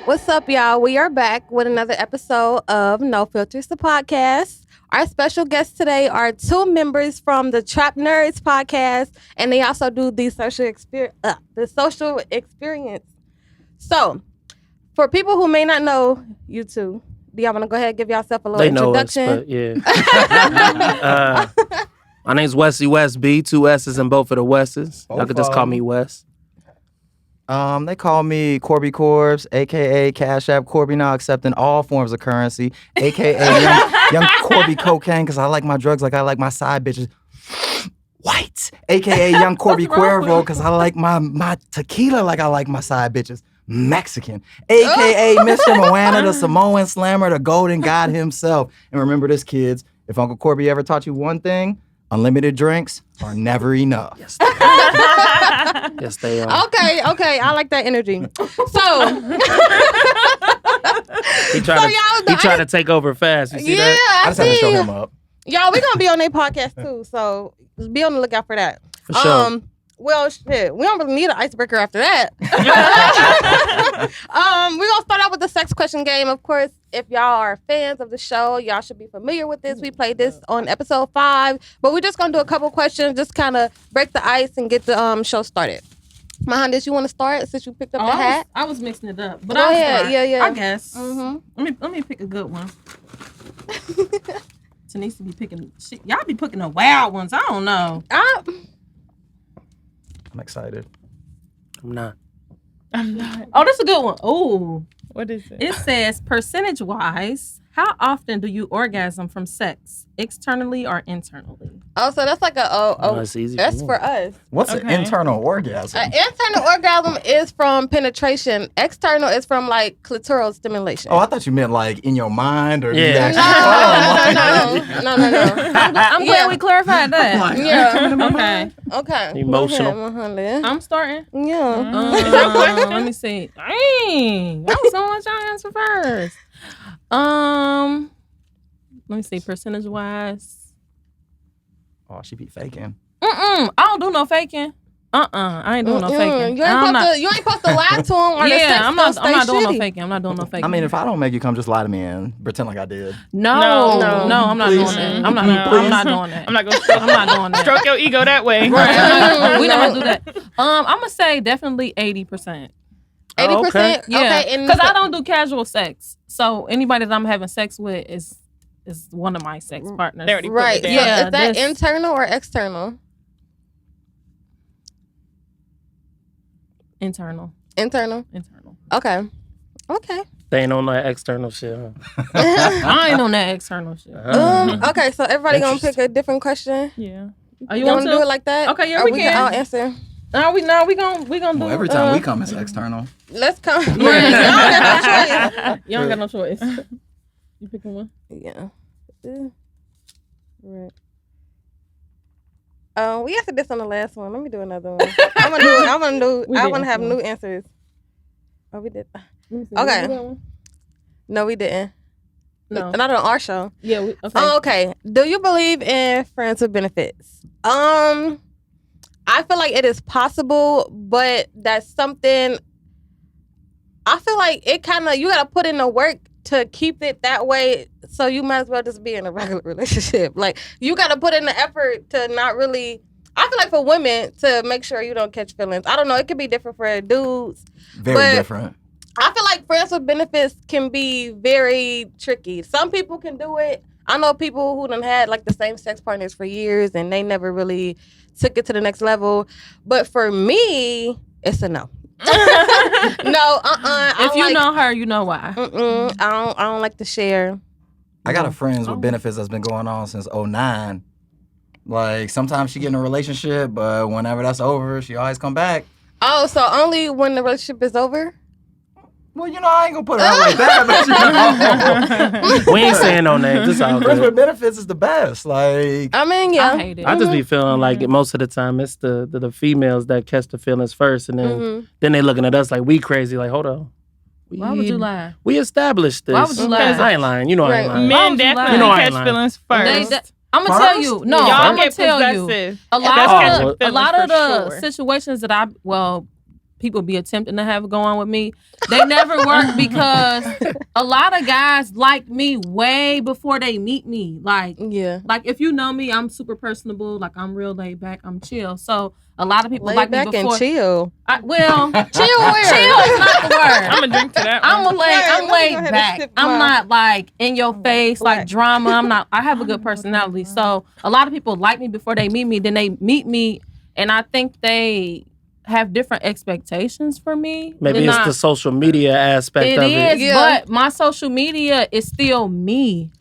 What's up, y'all? We are back with another episode of No Filters, the podcast. Our special guests today are two members from the Trap Nerds podcast, and they also do the social experience. So, for people who may not know you two, do y'all want to go ahead and give yourself a little introduction? Know us, but yeah. My name's Wesley Wess B. 2 S's in both of the Wesses. Y'all could just call me Wess. They call me Corby Corbs, a.k.a. Cash App Corby, now accepting all forms of currency, a.k.a. young Corby Cocaine, because I like my drugs like I like my side bitches. White, a.k.a. young Corby Cuervo, because I like my tequila like I like my side bitches. Mexican, a.k.a. Mr. Moana, the Samoan slammer, the golden god himself. And remember this, kids, if Uncle Corby ever taught you one thing, unlimited drinks are never enough. Yes, they are. Yes, they are. Okay, I like that energy. He tried to take over fast. You see that? I just had to show him up. Y'all, we're gonna be on their podcast too, so be on the lookout for that. For sure. Well, shit, we don't really need an icebreaker after that. We're gonna start out with the sex question game. Of course, if y'all are fans of the show, y'all should be familiar with this. We played this on episode 5, but we're just gonna do a couple questions, just kind of break the ice and get the show started. Mohandas, you want to start since you picked up the hat? I was mixing it up, but Go ahead. Yeah. I guess. Mm-hmm. Let me pick a good one. Tanisha be picking shit. Y'all be picking the wild ones. I don't know. I'm excited. I'm not. Oh, this is a good one. Oh, What is it? it says percentage-wise, how often do you orgasm from sex, externally or internally? Oh, so that's like That's easy. that's for us. What's an internal orgasm? An internal orgasm is from penetration. External is from like clitoral stimulation. Oh, I thought you meant like in your mind or you Yeah. actually. No. I'm glad we clarified that. Yeah. Okay. Emotional. Go ahead, Mohandas. I'm starting. Yeah. Let me see. Dang, that was so much I answer first. Let me see. Percentage-wise. Oh, she be faking. I don't do no faking. I ain't doing no faking. You ain't supposed to lie to him. Or Yeah, I'm not doing no shitty. faking. I'm not doing no faking. I mean, if I don't make you come, just lie to me and pretend like I did. No, I'm not Please. doing that. I'm not doing that. I'm not going I'm not doing that. stroke your ego that way. Right. We never do that. I'm gonna say definitely 80%. 80%. Okay. Yeah, Okay. because I don't do casual sex. So anybody that I'm having sex with is one of my sex partners. They already put Right. it down. Yeah, Is that this- internal or external? Internal. Internal. Okay. They ain't on that external shit, huh? I ain't on that external shit. Okay. So everybody gonna pick a different question. Yeah. You want to do it like that? Okay, yeah, Or we can can. all answer. We gonna do Well, every time we come, it's external. Let's come. Yeah. You don't got no choice. You picking one? Yeah. Right. We answered this on the last one. Let me do another one. I want to have new answers. Oh, we did. Okay. No, we didn't. No. Not on our show. Yeah. Okay. Okay. Do you believe in friends with benefits? I feel like it is possible, but that's something. I feel like it kind of you gotta put in the work to keep it that way. So you might as well just be in a regular relationship. Like you gotta put in the effort to not really. I feel like for women to make sure you don't catch feelings. I don't know. It could be different for dudes. Very different. I feel like friends with benefits can be very tricky. Some people can do it. I know people who done had like the same sex partners for years and they never really took it to the next level. But for me, it's a no. No, If you know her, you know why. I don't like to share. I got a friends with benefits that's been going on since 2009. Like, sometimes she get in a relationship, but whenever that's over, she always come back. Oh, so only when the relationship is over? Well, you know, I ain't gonna put it out like that, but you know. We ain't saying no names. It's all Friends with good. benefits is the best. Like, I mean, yeah. I hate it. I just be feeling like most of the time it's the females that catch the feelings first, and then they looking at us like we crazy. Like, hold on. Why would you lie? We established this. Why would you lie? I ain't lying. You know I ain't lying. Why Men would you lie? definitely You know I ain't catch lying. feelings first. I'm gonna tell you. No, Y'all I'm gonna get tell you. possessive. A That's catching lot of feelings the for sure. situations that people be attempting to have it go on with me. They never work because a lot of guys like me way before they meet me. Like if you know me, I'm super personable. Like I'm real laid back. I'm chill. So a lot of people like me before. And chill. Chill where? Chill is not the word. I'm gonna drink to that. I'm laid back. I'm not like in your face, like drama. I have a good personality. So a lot of people like me before they meet me. Then they meet me, and I think they have different expectations for me. Maybe it's the social media aspect of it. It is, but my social media is still me.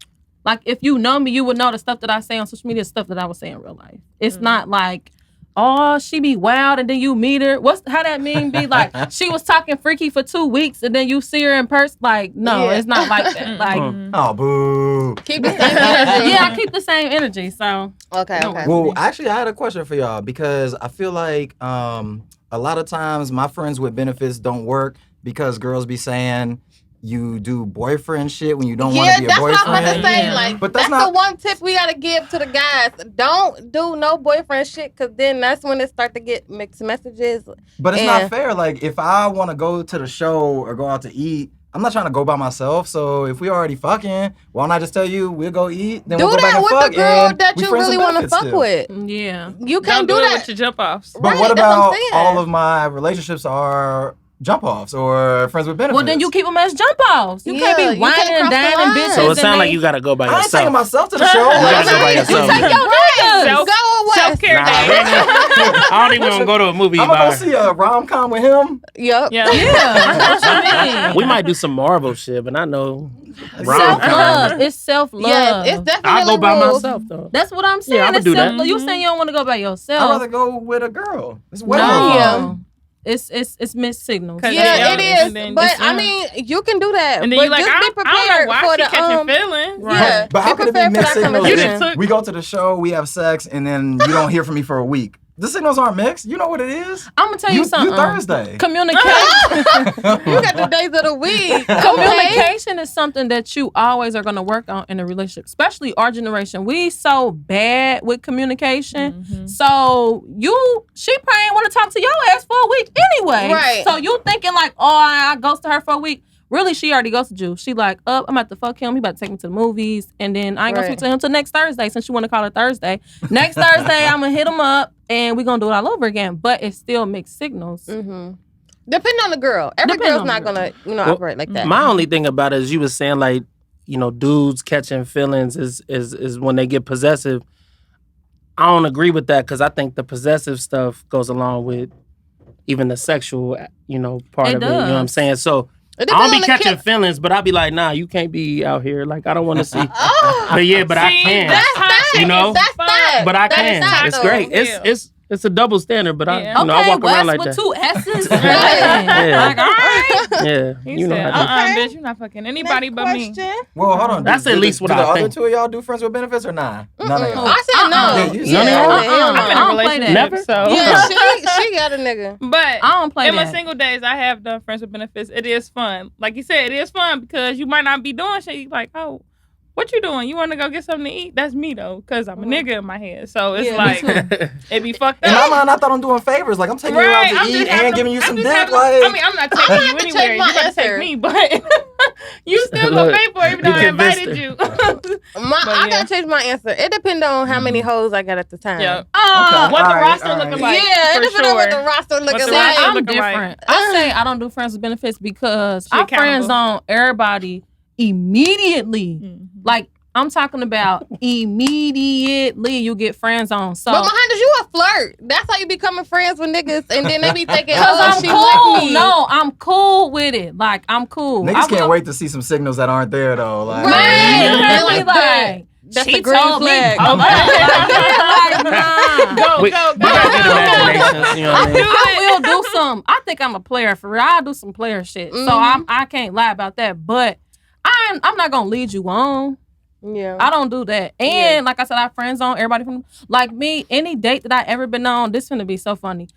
Like, if you know me, you would know the stuff that I say on social media is stuff that I would say in real life. It's not like, oh, she be wild and then you meet her. How that mean be? Like, she was talking freaky for 2 weeks and then you see her in person. Like, no, it's not like that. Like, oh, boo. Keep the same energy. Yeah, I keep the same energy, so. Okay. Well, actually, I had a question for y'all because I feel like a lot of times my friends with benefits don't work because girls be saying you do boyfriend shit when you don't want to be a boyfriend. Yeah, that's what I'm about to say. Like, but that's the one tip we gotta give to the guys. Don't do no boyfriend shit, because then that's when it start to get mixed messages. But it's not fair. Like, if I want to go to the show or go out to eat, I'm not trying to go by myself. So if we already fucking, why don't I just tell you we'll go eat? Then we'll go back and fuck. Do that with the girl that you really want to fuck with. Yeah, you can't do that with your jump offs. But what about all of my relationships are jump offs or friends with benefits? Well, then you keep them as jump offs. You can't be whining and dining bitches. So it sounds like you gotta go by yourself. I ain't taking myself to the show. You gotta go by yourself. You take your niggas. Self-care day. I don't even want to go to a movie. I'm gonna go see a rom-com with him. Yep. Yeah. That's what I mean. We might do some Marvel shit, but I know self-love. It's self-love. Yeah, it's definitely I'll go by myself though. That's what I'm saying. Yeah, I would do that. You saying you don't want to go by yourself? I'd rather go with a girl. It's way more fun. It's mixed signals. Yeah, it is. But I mean, you can do that. And then you're like, I don't know why she catching feelings. Yeah, but how could it be mixed signals? If we go to the show, we have sex, and then you don't hear from me for a week. The signals aren't mixed. You know what it is. I'm gonna tell you something. You Thursday. Communication. You got the days of the week. Communication is something that you always are gonna work on in a relationship, especially our generation. We so bad with communication. Mm-hmm. So she probably ain't want to talk to your ass for a week anyway. Right. So you thinking like, oh, I ghosted her for a week. Really, she already ghosted you. She like, I'm about to fuck him. He about to take me to the movies. And then I ain't gonna speak to him till next Thursday, since you want to call it Thursday. Next Thursday, I'm gonna hit him up and we're gonna do it all over again. But it's still mixed signals. Mm-hmm. Depending on the girl. Every girl's not gonna, operate like that. My only thing about it is you was saying like, dudes catching feelings is when they get possessive. I don't agree with that because I think the possessive stuff goes along with even the sexual, part of it. You know what I'm saying? So I don't be catching feelings, but I'll be like, nah, you can't be out here. Like, I don't want to see. But I can. That's that. That's that. But I can. It's great. It's a double standard, but I walk around like with that. 2 S's. Yeah. Like, all right. Yeah. He said, bitch, you're not fucking anybody but me. Well, hold on. That's at least what I think. Do the other two of y'all do friends with benefits or not? None of y'all. I said no. I'm in a relationship. Never? So. Yeah, she got a nigga. But I don't play in my single days, I have done friends with benefits. It is fun. Like you said, it is fun because you might not be doing shit. You like, oh, what you doing? You want to go get something to eat? That's me, though, because I'm a nigga in my head. So it's like, it be fucked up. In my mind, I thought I'm doing favors. Like, I'm taking you out to eat and giving you some dick. I'm not taking you anywhere. You got to take me, but you still going to pay for it even though I invited you. I got to change my answer. It depends on how many hoes I got at the time. Yeah. What the roster looking like. Yeah, it depends on what the roster looking like. I'm different. I say I don't do friends with benefits because I friends on everybody immediately. Mm-hmm. Like, I'm talking about immediately you get friends on. So, but behind us, you a flirt. That's how you becoming friends with niggas, and then they be thinking, I'm she cool. like me. No, I'm cool with it. Like, I'm cool. Niggas can't wait to see some signals that aren't there though. Like, right? Like that's a green flag. We gotta get imaginations. You know what I mean? I will do some. I think I'm a player for real. I'll do some player shit. So I can't lie about that. But I'm not gonna lead you on. Yeah, I don't do that. And like I said, I have friends on everybody from like me. Any date that I ever been on, this finna be so funny.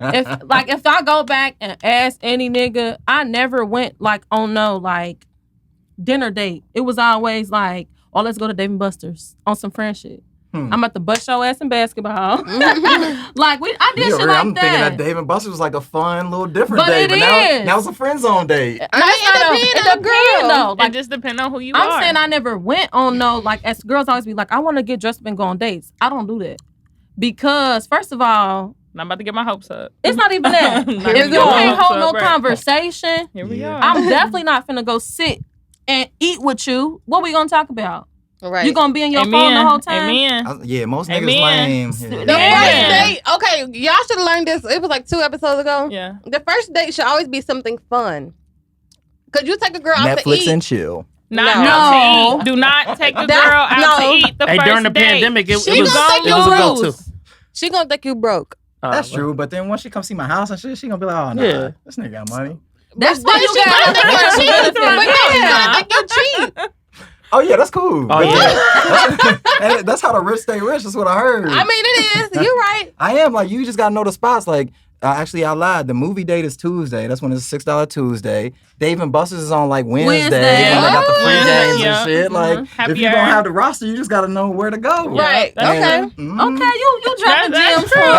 If I go back and ask any nigga, I never went like on no like dinner date. It was always like, oh, let's go to Dave & Buster's on some friend shit. I'm about to bust your ass in basketball. Like I did shit like I'm thinking that Dave and Buster's was like a fun little different date, but now it's a friend zone date. It depends though. Like, it just depends on who you I'm are. saying I never went on like as girls always be like, I want to get dressed up and go on dates. I don't do that because first of all, I'm about to get my hopes up. it's not even that. If you can't hold no conversation, here we are. I'm definitely not finna go sit and eat with you. What we gonna talk about? Right. You gonna be in your phone the whole time? Amen. Most niggas lame. The first date, okay, y'all should have learned this. It was like 2 episodes ago. Yeah. The first date should always be something fun. Cause you take a girl out to eat. Netflix and chill. Not out to eat. Do not take a girl out to eat the first during the date. pandemic, it was She gonna think you a broke. go-to. She gonna think you broke. That's true, but then once she come see my house and shit, she gonna be like, oh, nah, this nigga got money. That's why you She gonna think you cheat. But then she gonna think you cheat. Oh, yeah, that's cool. Oh, yeah. And that's how the rich stay rich. That's what I heard. I mean, it is. You're right. I am. Like, you just got to know the spots. Like, actually, I lied. The movie date is Tuesday. That's when it's $6 Tuesday. Dave and Buster's is on, like, Wednesday. When they got the free games and shit. Like, if you don't have the roster, you just got to know where to go. Right. Okay. Okay, you dropping gems for him.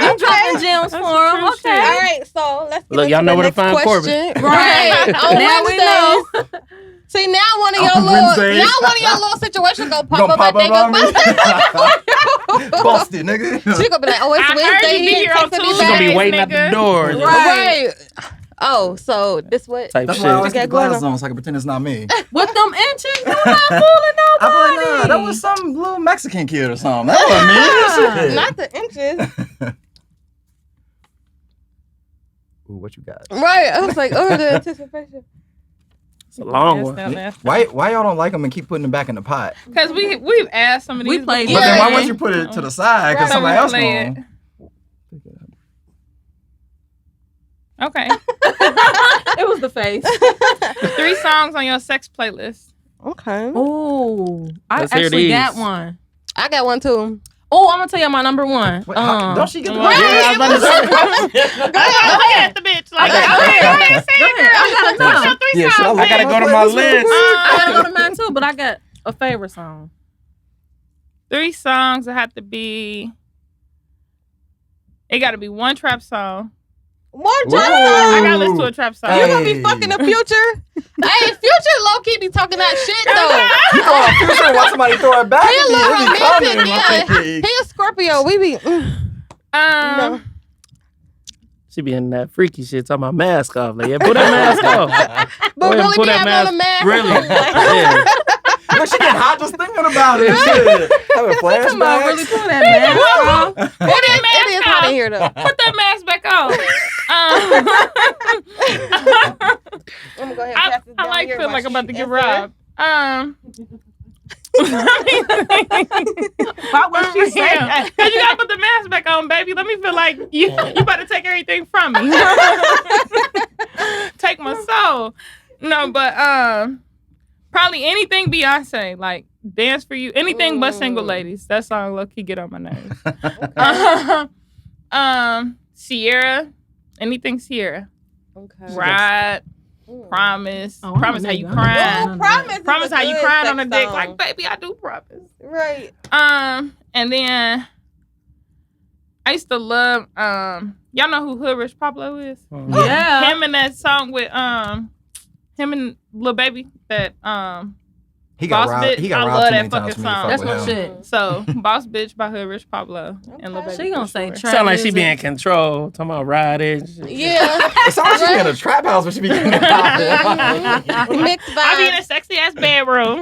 You dropping gems for him. Okay. All right, so let's get Look, y'all into know the where to find next Corbin. question. Right. On Now we know. Wednesdays. See, now one of your little situations gonna pop up at Dave and Buster's. Busted, nigga. She gonna be like, oh, it's I heard Wednesday. you be He here ain't on texting me Tuesday. She gonna be back. waiting at the door. Right. Oh, so this what? Type That's shit. why I always Okay, keep the glasses on so I can pretend it's not me. With them inches, you not fooling nobody. I'm like, nah, that was some little Mexican kid or something. That wasn't me. Not the inches. Ooh, what you got? Right. I was like, oh, the anticipation. It's a long one. Why y'all don't like them and keep putting them back in the pot? Because we've asked some of these. We played But then Yeah. why won't you put it to the side? Because Right. somebody else Play it. going. Okay. It was the face. 3 songs on your sex playlist. Okay. Oh, I Let's hear actually these. got one. I got one too. Oh, I'm gonna tell you my number one. Wait, don't she get the Right. Yeah, I was about to say. Go ahead, the bitch. Like, go ahead, say it, girl. I gotta What's know. your 3 Yeah, should I songs? look I gotta babe? go to my list. I gotta go to mine too, but I got a favorite song. 3 songs that have to be. It got to be one trap song. More Whoa. time. I gotta listen to a trap song. Hey. You gonna be fucking the Future? Hey, Future low key be talking that shit though. You throw a future and watch somebody throw it back. He a It little be romantic. coming, Yeah. like- He a Scorpio. We be. No. She be in that freaky shit talking about mask off. Like, yeah, put that mask off. But Go ahead and really put be that having on a mask. Really? Yeah. Look, she get hot just thinking about it. Shit. Having Come on, really flashbacks. pull that mask off. It is hot in here though. Put that mask back on. I'm gonna go ahead and pass this I down like here feel while like I'm about to she get answers. robbed. Why would she say that? Cause you gotta put the mask back on, baby. Let me feel like you better take everything from me. Take my soul. No, but probably anything Beyonce, like Dance for You, anything but Single Ladies. That song low key get on my nerves. Sierra, anything Sierra. Okay. Ride, Promise, Oh, I Promise know how you that. crying. Oh, promise. Promise is a how you good crying on sex the dick. song. Like, baby, I do promise. Right. And then I used to love y'all know who Hood Rich Pablo is? Yeah. Him and that song with him and Lil Baby that He got Boss robbed. Bitch, He got I robbed love too that many times fucking for me to song. fuck That's with my him. shit. So Boss Bitch by Hood Rich Pablo and Lil Baby. She gonna for say sure. trap Sound like she music. be in control. Talking about riding. Shit. Yeah. It sounds like she be in a trap house when she be getting it poppin'. Mixed I be in vibes. a sexy ass bedroom.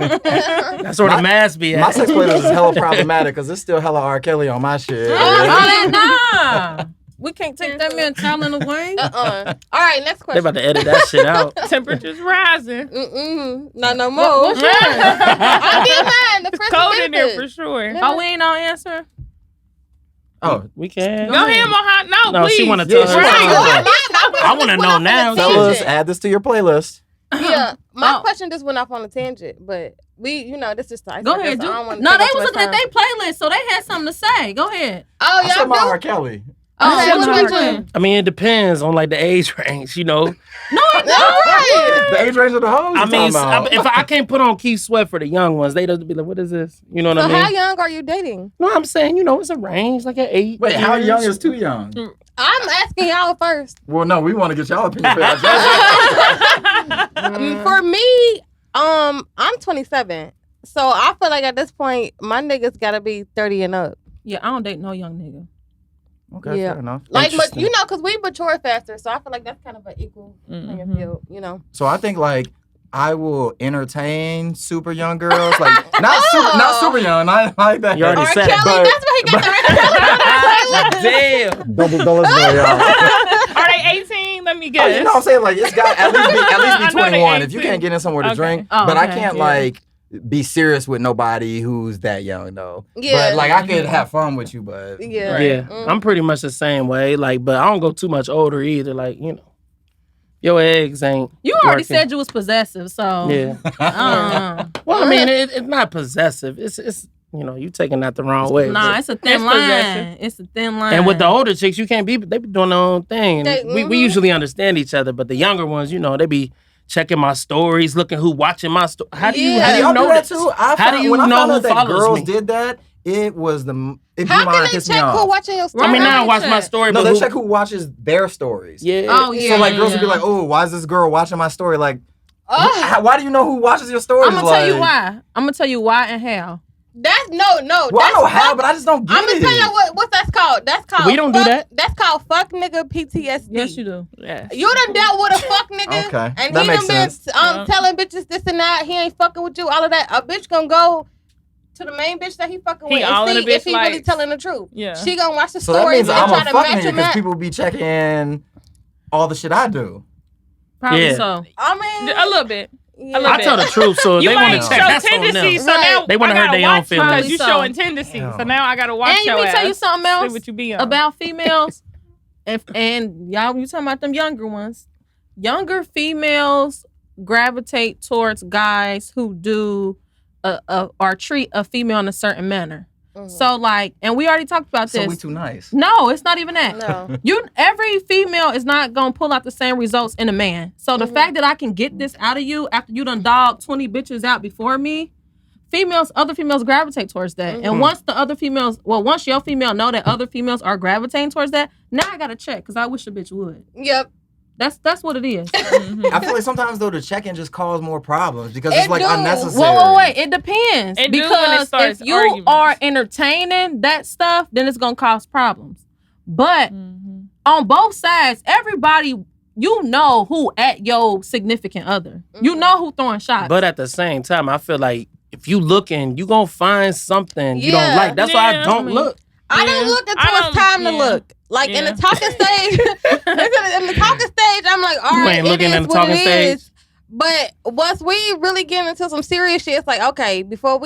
That's where the mask be at. My sex playlist is hella problematic because it's still hella R. Kelly on my shit. Nah. We can't take that man talent away. All right, next They question. about to edit that shit out. Temperatures rising. Not no more. What's yours? I did mine. The It's first cold in there benefit. for sure. Oh, we ain't no answer. Oh, We can. Go ahead, Mohan. No, No, please. she want to Yeah, tell she her. wanna story. know. I wanna know now. fellas, add this to your playlist. Yeah, my Oh. question just went off on a tangent, but this is the Go ahead, Ju. No, they was looking at their playlist, so they had something to say. Go ahead. Oh, I said y'all my do? R. Kelly. Okay, shit what was about hard. you? I mean, it depends on like the age range, you know. Right. The age range of the hoes. I you mean, talking about? if I can't put on Keith Sweat for the young ones, they just be like, "What is this?" You know what So I mean? how young are you dating? No, I'm saying, you know, it's a range, like an 8. Wait, how years. young is too young? I'm asking y'all first. Well, no, we want to get y'all opinion. For me, I'm 27. So I feel like at this point, my niggas gotta be 30 and up. Yeah, I don't date no young nigga. Okay, Yeah. fair enough. Like, but Interesting. you know, because we mature faster. So I feel like that's kind of an equal playing field, you know. So I think like I will entertain super young girls, like not super young, not like that. You already Or said Kelly, it, but- that's why he got the Damn. Don't listen to y'all. Are they 18? Let me Oh, guess. you know what I'm saying? Like it's got at least I be know they 21. If you 18. can't get in somewhere to Okay. drink, Oh, but I okay, can't yeah. like be serious with nobody who's that young though. Yeah. But like I could have fun with you, but Yeah. Right. Yeah, Mm. I'm pretty much the same way. Like, but I don't go too much older either. Like, you know, your eggs ain't. You already working. said you was possessive, so Yeah. Well, Well, I mean, it's not possessive. It's you know, you taking that the wrong way. nah, it's a thin It's line. possessive. It's a thin line. And with the older chicks, you can't be. They be doing their own thing. They- We usually understand each other, but the younger ones, you know, they be checking my stories, looking who watching my story. How do you? Yeah. How do And you y'all know do that this? too? How do you when I know found who out that follows girls me? did that, it was the it blew How my can mind, they pissed me check who off. watching your story? I mean, now I Right. watch my story, No, but they who, check who watches their stories. Yeah. Oh yeah. So like girls would be yeah. like, "Oh, why is this girl watching my story?" Like, Oh, why do you know who watches your stories? I'm gonna tell you why. I'm gonna tell you why and how. that's no. Well, I that's know how, fuck- but I just don't get I'm gonna it. tell you what that's called. That's called. We don't do fuck- that. That's called fuck nigga PTSD. Yes, you do. Yes. You done dealt with a fuck nigga, Okay, and that he makes done been sense. Yeah. telling bitches this and that. He ain't fucking with you. All of that. A bitch gonna go to the main bitch that he fucking He with all and in see the if bitch he really likes. telling the truth. Yeah. She gonna watch the So that stories means and I'm try a to fuck match nigga him because up. people be checking all the shit I do. Probably Yeah. so. I mean, A little bit. yeah. little I tell the truth, so You they want might to show check. That's on tendencies, them. so now Right. They wanna I hurt gotta their own watch you because feelings. you Probably showing so. tendencies. Damn. So now I gotta watch And your let me ass. tell you something See else what you be on. about females. And y'all, you talking about them younger ones. Younger females gravitate towards guys who do or treat a female in a certain manner. Mhm. So like, and we already talked about So this. we too nice. No, it's not even that. No. Every female is not gonna pull out the same results in a man. So the Mhm. fact that I can get this out of you after you done dogged 20 bitches out before me, other females gravitate towards that. Mhm. And once once your female know that other females are gravitating towards that, now I gotta check because I wish a bitch would. Yep. That's what it is. Mhm. I feel like sometimes though the check-in just cause more problems because It it's like do. unnecessary. Wait. It depends. It do when it because starts if you arguments. are entertaining that stuff, then it's gonna cause problems. But Mhm. on both sides, everybody, you know who at your significant other. You Mhm. know who throwing shots. But at the same time, I feel like if you looking, you gonna find something you Yeah. don't like. That's why I Yeah, don't I mean- look. I Yeah. don't look I until it's don't- time to yeah. look. Like in Yeah. the talking stage, in the talking stage, I'm like, all You right, ain't it looking is in the what talking it stage. is. But once we really get into some serious shit, it's like, okay, before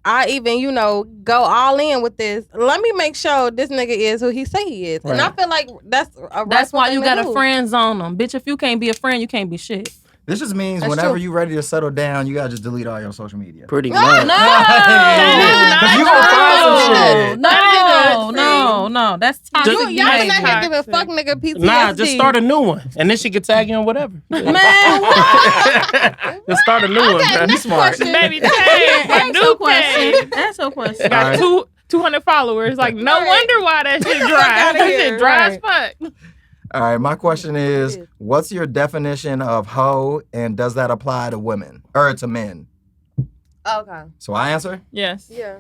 I even, go all in with this, let me make sure this nigga is who he say he is. And I Right. feel like that's a That's rightful why thing you to got a do. friend zone them. Bitch, if you can't be a friend, you can't be shit. This just means That's whenever true. you ready to settle down, you gotta just delete all your social media. Pretty No, much. No, Because you gonna find some shit. No. That's toxic. Y'all been out here Toxic. giving fuck nigga PTSD. Nah, just start a new one, and then she can tag you on whatever. Man, what? Just start a new one, Okay, man. next smart. question. Baby, tag Ask new your question. question. Ask your question. Got Alright. 200 followers. Like, no Right. wonder why that shit dry. outta That here, shit dry as right. fuck. All right, my question is, what's your definition of hoe, and does that apply to women or to men? Okay. So I answer. Yes. Yeah.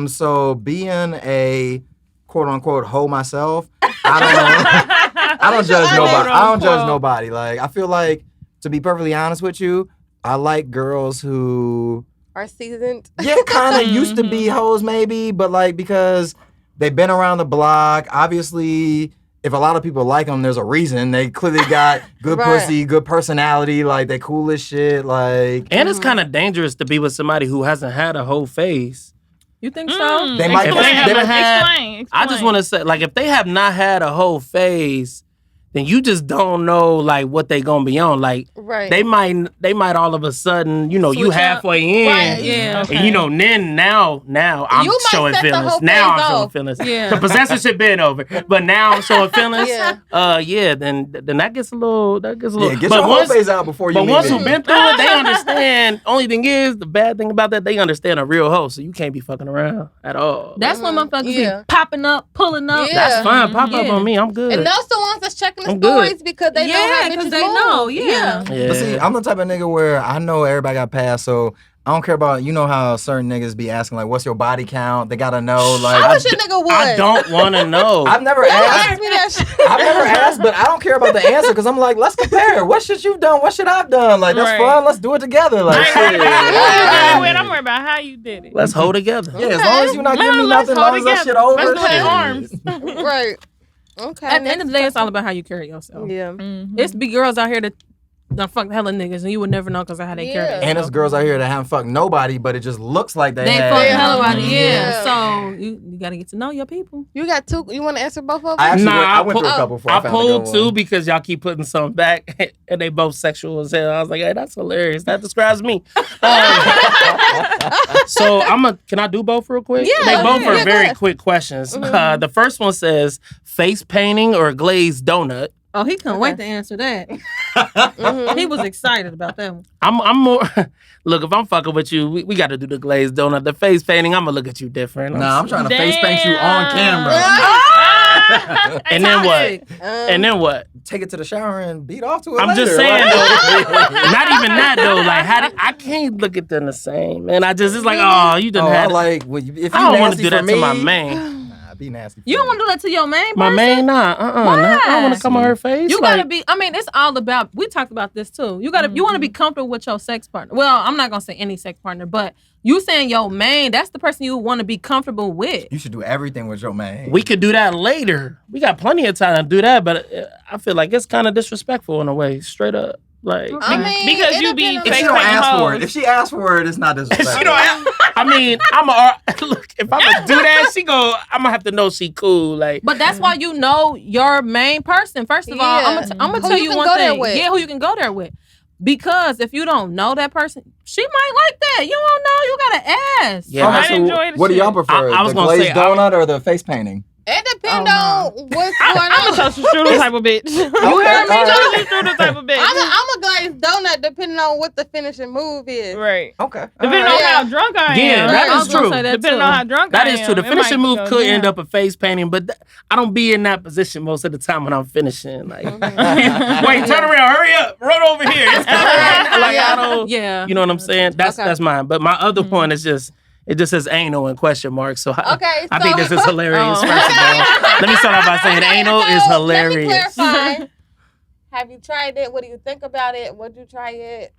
So being a quote unquote hoe myself, I don't judge Quote nobody. I don't judge unquote. nobody. Like I feel like, to be perfectly honest with you, I like girls who Are seasoned. kind of used to be hoes maybe, but like because they've been around the block. Obviously, if a lot of people like them, there's a reason. They clearly got good Right. pussy, good personality. Like they cool as shit. Like And it's kind of dangerous to be with somebody who hasn't had a whole phase. You think so? They might- If they haven't had- Explain. I just want to say, like, if they have not had a whole phase, then you just don't know like what they gonna be on. Like Right. they might all of a sudden, you Switch halfway in. Right. Yeah. And then now I'm You might showing set the feelings. whole Now I'm phase showing off. feelings. Yeah. The possessorship been over. But now I'm showing feelings. Yeah. Then that gets a little Yeah, get but your whole once phase out before you but meet once me. you've been through it, they understand. Only thing is, the bad thing about that, they understand a real hoe, so you can't be fucking around at all. That's when motherfuckers Yeah. be popping up, pulling up. Yeah. That's fine. Pop up Yeah. on me. I'm good. And those the ones that's checking the I'm good. stories because they know how bitches they move. know. Yeah. Yeah. But see, I'm the type of nigga where I know everybody got passed, so I don't care about, you know how certain niggas be asking, like, what's your body count? They gotta know, like. I wish a nigga would. I don't want to know. I've never Don't asked. ask me that shit. I've never asked, but I don't care about the answer because I'm like, let's compare. What shit you've done? What shit I've done? Like, that's Right. fun. Let's do it together. Like, shit. I'm worried about how you did it. Let's hold together. Yeah, as long as you're not giving me Let's nothing, as long hold as that together. shit over. Let's do shit. it arms. Right. Okay. At the end of the day, it's all about how you carry yourself. Yeah. It's be girls out here that done fuck hella niggas, and you would never know because of how they carry Yeah. themselves. And there's girls out here that haven't fucked nobody, but it just looks like they They have. fuck Yeah. hella body, Yeah. yeah. So you gotta get to know your people. You got two. You want to answer both of them? I actually Nah, went through a couple before I I found a pulled good two one. because y'all keep putting some back, and they both sexual as hell. I was like, hey, that's hilarious. That describes me. So can I do both real quick? Yeah, They both yeah, are go very ahead. quick questions. The first one says, face painting or glazed donut? Oh, he couldn't wait to answer that. He was excited about that one. I'm more. Look, if I'm fucking with you, we got to do the glazed donut. The face painting, I'm gonna look at you different. Nah, I'm trying to face paint you on camera. And then what? Toxic. And then what? Take it to the shower and beat off to it I'm later. just saying, Like- though, not even that though. Like, I can't look at them the same, man. It's like, oh, you done Oh, I had. like when you, if you I don't want to nasty do for that to me, my man. Nah, be nasty. For You don't me. want to do that to your main My person? man, nah, nah, I don't want to come on her face. You like, gotta be. I mean, it's all about. We talked about this too. You gotta. You want to be comfortable with your sex partner. Well, I'm not gonna say any sex partner, but you saying your main. That's the person you want to be comfortable with. You should do everything with your man. we could do that later. We got plenty of time to do that, but I feel like it's kind of disrespectful in a way, straight up. Like, I mean, Because it you be depends if on- she fake don't painting ask for hoes. it, if she asks for it, it's not disrespectful. she don't. I mean, look. If I'm gonna do that, I'm gonna have to know she cool. Like, But that's why you know your main person. First of all, Yeah. I'm gonna Who tell you you can one go there thing. with. Yeah, who you can go there with. Because if you don't know that person, she might like that. You don't know. You gotta ask. yeah, I so enjoy the What do shit. y'all prefer? I was the gonna glazed say, donut or the face painting? It depends Oh, on what's going I'm a on. social strudel type of bitch. You Okay, heard me? all right. Social strudel type of bitch. I'm a glazed donut depending on what the finishing move is. Right. Okay. Depending on Yeah. how drunk I am. Yeah, that I is was gonna true. say that Depending too. on how drunk that I is am. true. The it finishing might move go could down. end up a face painting, but I don't be in that position most of the time when I'm finishing. Like, wait, turn around, hurry up, run over here. It's coming. Like, I don't. Yeah. You know what I'm saying? That's Okay. that's mine. But my other one is just. It just says anal in question mark. So Okay, I think so- this is hilarious. Oh. First of all, let me start off by saying anal is So, hilarious. Let me clarify. Have you tried it? What do you think about it? Would you try it?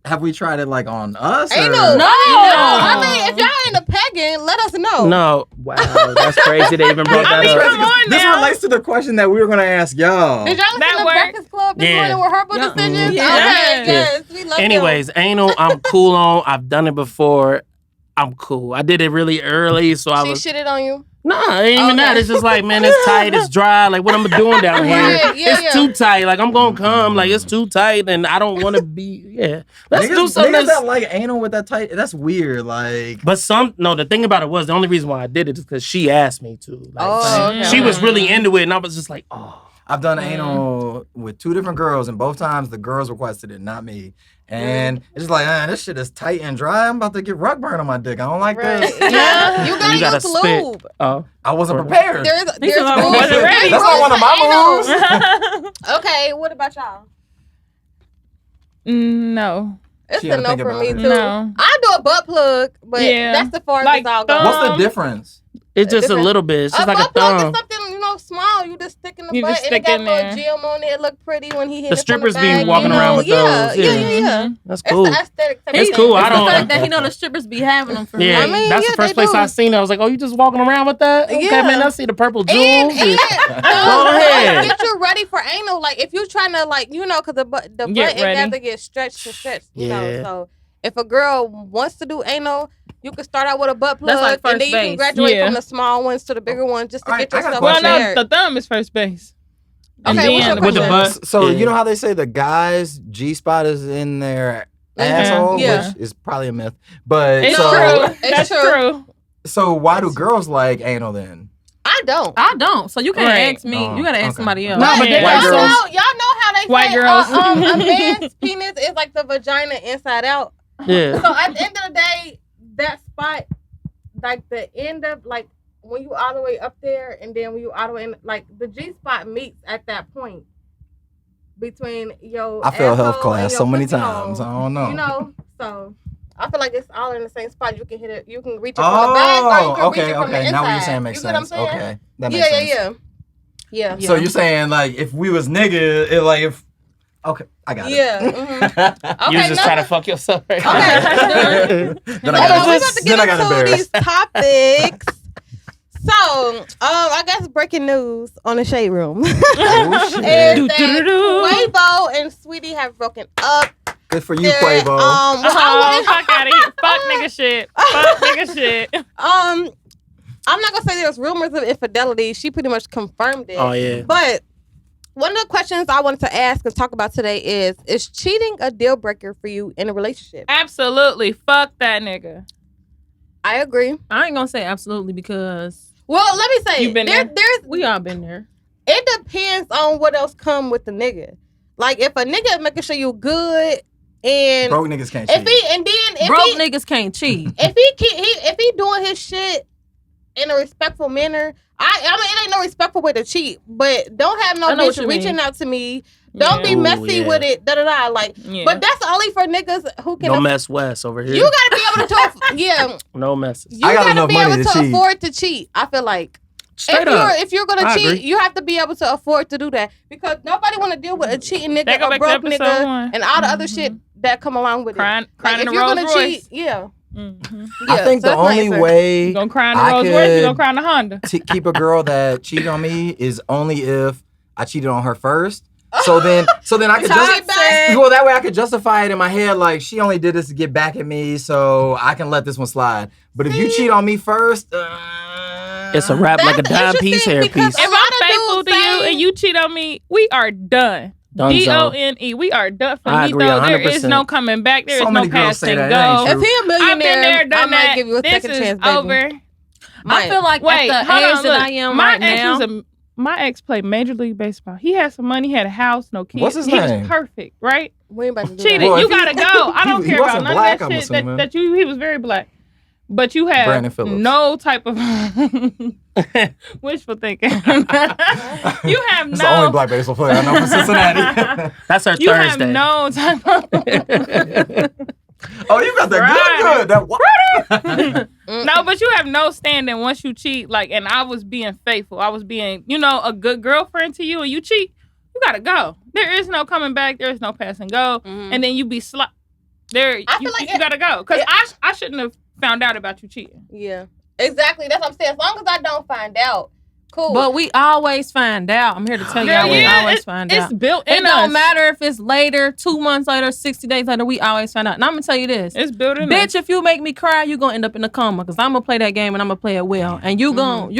Have we tried it like on us? Ain't or- no. No. I mean, if y'all into pegging, let us know. No, wow, that's crazy. They even brought I that mean, up. come on This now. relates to the question that we were gonna ask y'all. Did y'all listen That to work? Breakfast Club this Yeah. morning with Herbal Yeah. Decisions? Yeah. Okay, Yeah. yes. We love Anyways, anal, I'm cool on. I've done it before. I'm cool. I did it really early, so I them. She was. shitted on you? Nah, it ain't even Okay. that. It's just like, man, it's tight, it's dry. Like, what I'm doing down here? Right, yeah, It's yeah. too tight. Like, I'm gonna come. Like, it's too tight, and I don't want to be. Yeah, let's do something. Niggas That's, that like anal with that tight. That's weird. Like, but the thing about it was the only reason why I did it is because she asked me to. Like, Oh, okay. she was really into it, and I was just like, oh. I've done anal with two different girls, and both times the girls requested it, not me. And it's just like, this shit is tight and dry. I'm about to get rug burn on my dick. I don't like Right. this. Yeah. You You gotta gotta use spit. lube. Oh, I wasn't prepared. There's said, rules. I wasn't ready. That's not one of my moves. moves. Okay, what about y'all? No. It's She a gotta no think for about me it. too. No. I do a butt plug, but Yeah. that's the farthest Like I'll go. thumb. What's the difference? it's just a different- little bit. It's A just like a butt plug is thumb. something small. You just stick in the You butt, just and it stick got in a little there. gem on it. It look pretty when he hit The it from strippers the be back, walking you around know? with yeah, those. Yeah, Yeah. yeah, yeah. That's It's cool. the aesthetic. type It's of cool. thing. I It's the don't- fact that he know the strippers be having them for Yeah, I mean, that's yeah, the first they place do. I seen it. I was like, oh, you just walking around with that? Okay, Yeah. man, I see the purple And, jewels. and Go ahead. get you ready for anal. Like if you're trying to because the butt Get it ready. got to get stretched to stretch. You know, Yeah. so if a girl wants to do anal, you can start out with a butt plug, That's like and then first you can base. graduate Yeah. from the small ones to the bigger ones just to All right, get I got a yourself Well, question. no, prepared. the thumb is first base. And Okay, what's then your with the question? butt. So Yeah. you know how they say the guy's G spot is in their asshole, Yeah. which is probably a myth. But It's so, true. It's That's true. true. So why do girls like anal then? I don't. I don't. So you can't Right. ask me. Oh, You gotta ask okay. somebody else. No, but But then White y'all girls. know how they White say girls. a man's penis is like the vagina inside out. Yeah. So at the end of the day, that spot, like the end of like when you all the way up there, and then when you all the way in, like the G spot meets at that point between your. I failed health asshole and class your so many pussy times. hole. I don't know. You know, so I feel like it's all in the same spot. You can hit it. You can reach it from the back, or you can reach okay, it from the okay. inside. Now what you're saying makes You get what I'm sense. saying? Okay, that makes sense. Yeah. So you're saying like if we was niggas, it like if okay, I got Yeah. it. Mhm. You was just no. trying to fuck yourself. Right? Okay. Then So I got we about to then I get got into these embarrassed. topics. So, I guess breaking news on the Shade Room Oh, is shit. that Quavo and Sweetie have broken up. Good for you, They're, Quavo. Oh, fuck out of here. Fuck nigga shit. Fuck nigga shit. I'm not gonna say there was rumors of infidelity. She pretty much confirmed it. Oh yeah. But one of the questions I wanted to ask and talk about today is cheating a deal breaker for you in a relationship? Absolutely. Fuck that nigga. I agree. I ain't gonna say absolutely because Well, let me say, You been there? we all been there. it depends on what else come with the nigga. Like if a nigga making sure you good and Broke niggas can't if cheat. he and then if Broke he niggas can't cheat. if he doing his shit in a respectful manner, I mean it ain't no respectful way to cheat, but don't have no I know what bitch you reaching mean. out to me. Don't Yeah. be Ooh, messy yeah. with it. Da da da. Like, Yeah. but that's only for niggas who can. No mess Wess over here. You gotta be able to. Yeah, No messes. you I got gotta enough be money able to to cheat. afford to cheat. I feel like. Straight up. If you're gonna I cheat, agree. you have to be able to afford to do that because nobody want to deal with a cheating That nigga, go a back to broke episode nigga, 1. and all the other shit that come along with Crying it. in If a you're Rolls gonna Royce. cheat, yeah. I think so the that's my only answer. way You gonna cry in a I Rolls Royce? You could- gonna cry in a Honda? to keep a girl that cheated on me is only if I cheated on her first. So then I could Toxic. well that way I could justify it in my head like she only did this to get back at me, so I can let this one slide. But if you cheat on me first, It's a wrap like a That's dime piece, interesting hair because piece. a If lot I'm of faithful dudes to you say- and you cheat on me, we are done. Dunzo. DONE. We are done for I me agree though. There is 100%. no coming back. There So is many no girls say passing that. go. That ain't If true. he a I've been millionaire, there, I done might that. give you a This second is chance, baby. over. I feel like Wait, at the hold age on, that look. I am My right ex now, was my ex played Major League Baseball. He had some money, he had a house, no kids. What's his he name? was perfect, right? We ain't about to do Cheated. that. Well, You if he- gotta go. I don't he care about wasn't none black, of I'm that shit assuming. that you. He was very black, but you have Brandon Phillips. no type of wishful thinking. You have It's the only no. black baseball player I know from Cincinnati. That's her You Thursday. have no type of. Oh, you got that Right. good. That what? No, but you have no standing once you cheat. Like, and I was being faithful. I was being, a good girlfriend to you, and you cheat. You gotta go. There is no coming back. There is no pass and go. And then you be there. I feel You, like you gotta go because I shouldn't have found out about you cheating. Yeah, exactly. That's what I'm saying. As long as I don't find out, cool. but we always find out. I'm here to tell Girl, y'all we yeah, always find out. It's built It in don't us. matter if it's later, 2 months later, 60 days later, we always find out. And I'm gonna tell you this. It's built in Bitch, us. if you make me cry, you gonna end up in a coma because I'm gonna play that game and I'm gonna play it well. And you gonna wanna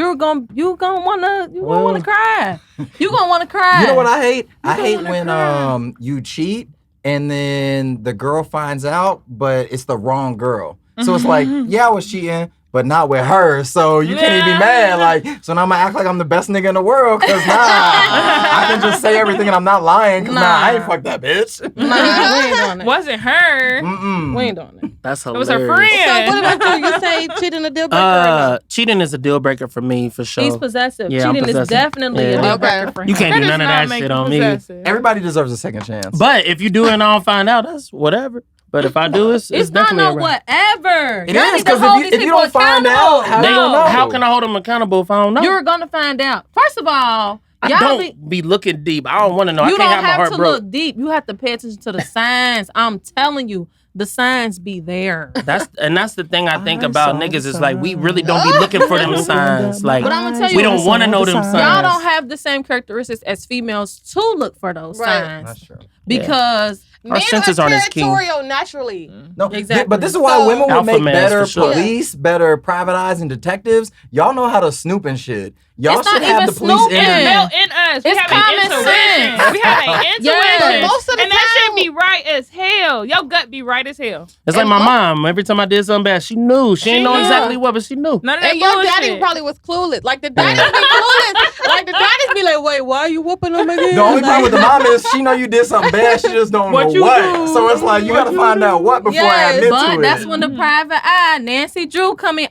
cry. You gonna wanna cry. You know what I hate? I hate wanna when cry. you cheat and then the girl finds out, but it's the wrong girl. So it's like, yeah, I was cheating, but not with her. So you can't even be mad. Like, so now I'm gonna act like I'm the best nigga in the world because I can just say everything and I'm not lying because I ain't fuck that bitch. Nah, we ain't doing that. Wasn't her. Mm-mm. We ain't doing that. That's It hilarious. was her so friend. what about you? You say cheating a deal breaker? or no? Cheating is a deal breaker for me for sure. He's possessive. Yeah, I'm Cheating is possessive. definitely Yeah. a deal Okay. breaker for him. You can't do That none does of not that make shit you on me. possessive. Everybody deserves a second chance. But if you do it and I don't find out, that's whatever. But if I do, it's It's not definitely no a wrap. whatever. It Y'all is, need to 'cause hold if these you people don't find accountable. out, how you No, gonna know? how can I hold them accountable if I don't know? You're gonna find out. First of all, I y'all don't be looking deep. I don't want to know. you I can't don't have my have heart to broke. look deep. You have to pay attention to the signs. I'm telling you, the signs be there. That's the thing I think I about saw niggas the is like we really don't be looking for them signs. Like But I'm gonna tell you, we don't want to know them signs. Y'all don't have the same characteristics as females to look for those Right. signs That's true. because Men senses are aren't as keen. territorial naturally. No, Exactly. But this is why So- women would Alpha make males, better for sure. police, better private eyes and detectives. Y'all know how to snoop and shit. Y'all It's should not have even the police snooping. It's energy. built in us. We It's have an common intuition. sense. We have an intuition. Yeah. But most of the and that time- shit be right as hell. Your gut be right as hell. It's like And my most- mom. Every time I did something bad, she knew. She didn't know knew. exactly what, but she knew. None of that And your bullshit. daddy probably was clueless. Like the daddies be clueless. Like the daddies be like, wait, why are you whooping them again? The only Like, problem with the mom is she know you did something bad. She just don't What know you what. do. So it's like you got to find out what before I Yes, admit But to that's it. when the private eye, Nancy Drew, come in.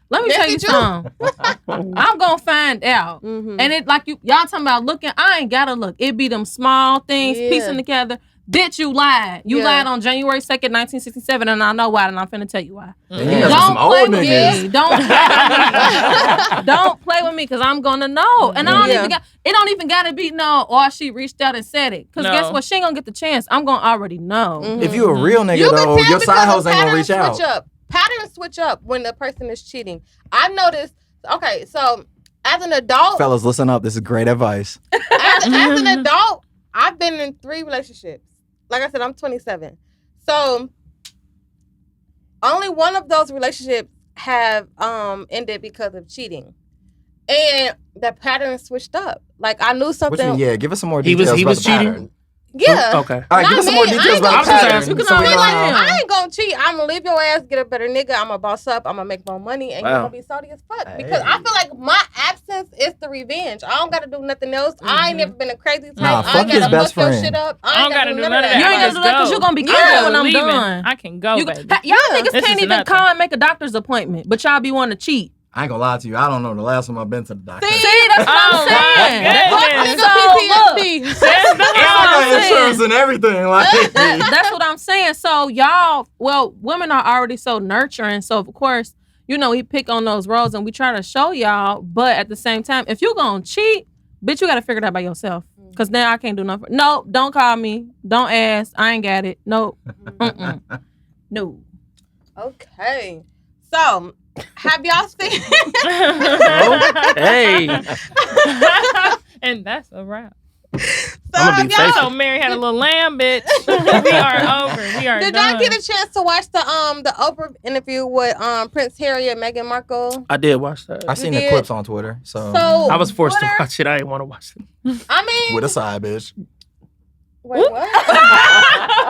Let me tell you Nancy Drew. something. I'm gonna find out. Mhm. And it like y'all talking about looking. I ain't gotta look. It be them small things Yeah. piecing together. Bitch, you lied. You Yeah. lied on January 2nd, 1967, and I know why, and I'm finna tell you why. And you got some old play with niggas. me. Don't play with me, cause I'm gonna know. And I don't Yeah. even got. It don't even gotta be no. Or she reached out and said it. Cause No. guess what? She ain't gonna get the chance. I'm gonna already know. Mhm. If you a real nigga You can though, tell your because side hoes of ain't gonna patterns reach out. switch up. Patterns switch up when the person is cheating. I noticed. Okay, so as an adult, Fellas, listen up. This is great advice. as an adult, I've been in 3 relationships. Like I said, I'm 27. So only one of those relationships have ended because of cheating. And the pattern switched up. Like I knew Which something. one? Yeah, give us some more He details. was about the cheating? pattern. Yeah. Okay. All right, Not give us some me. more I details ain't about gonna the cheat. pattern. You can so we only know like how- him. I ain't gonna cheat. I'm gonna leave your ass, get a better nigga. I'm gonna boss up. I'm gonna make more money, and Wow. you're gonna be salty as fuck. Because I feel like my absence is the revenge. I don't gotta do nothing else. I ain't never been a crazy type. Nah, I fuck ain't his gotta best fuck your friend. shit up. I don't gotta do none of that. You ain't gotta do that 'cause you're gonna be covered when I'm leaving. done. I can go, You, baby. y'all Yeah. niggas This can't is even nothing. call and make a doctor's appointment, but y'all be wanting to cheat. I ain't gonna lie to you. I don't know the last time I've been to the doctor. See, that's what Oh, I'm my saying. goodness. Fuck nigga So, PTSD. That's the I got I'm saying. insurance and everything. Like, That's what I'm saying. So y'all, well, women are already so nurturing. So of course, you know, we pick on those roles and we try to show y'all. But at the same time, if you gonna cheat, bitch, you gotta figure that by yourself. Cause now I can't do nothing. No, don't call me. Don't ask. I ain't got it. No. Mm-mm. No. Okay. So, have y'all seen? Hey. And that's a wrap. I'ma be have y'all- So Mary had a little lamb, bitch. We are over. We are Did done. y'all get a chance to watch the Oprah interview with Prince Harry and Meghan Markle? I did watch that. I seen the did? clips on Twitter. So, So I was forced to what are- watch it. I didn't want to watch it. I mean, with a side bitch. wait, what?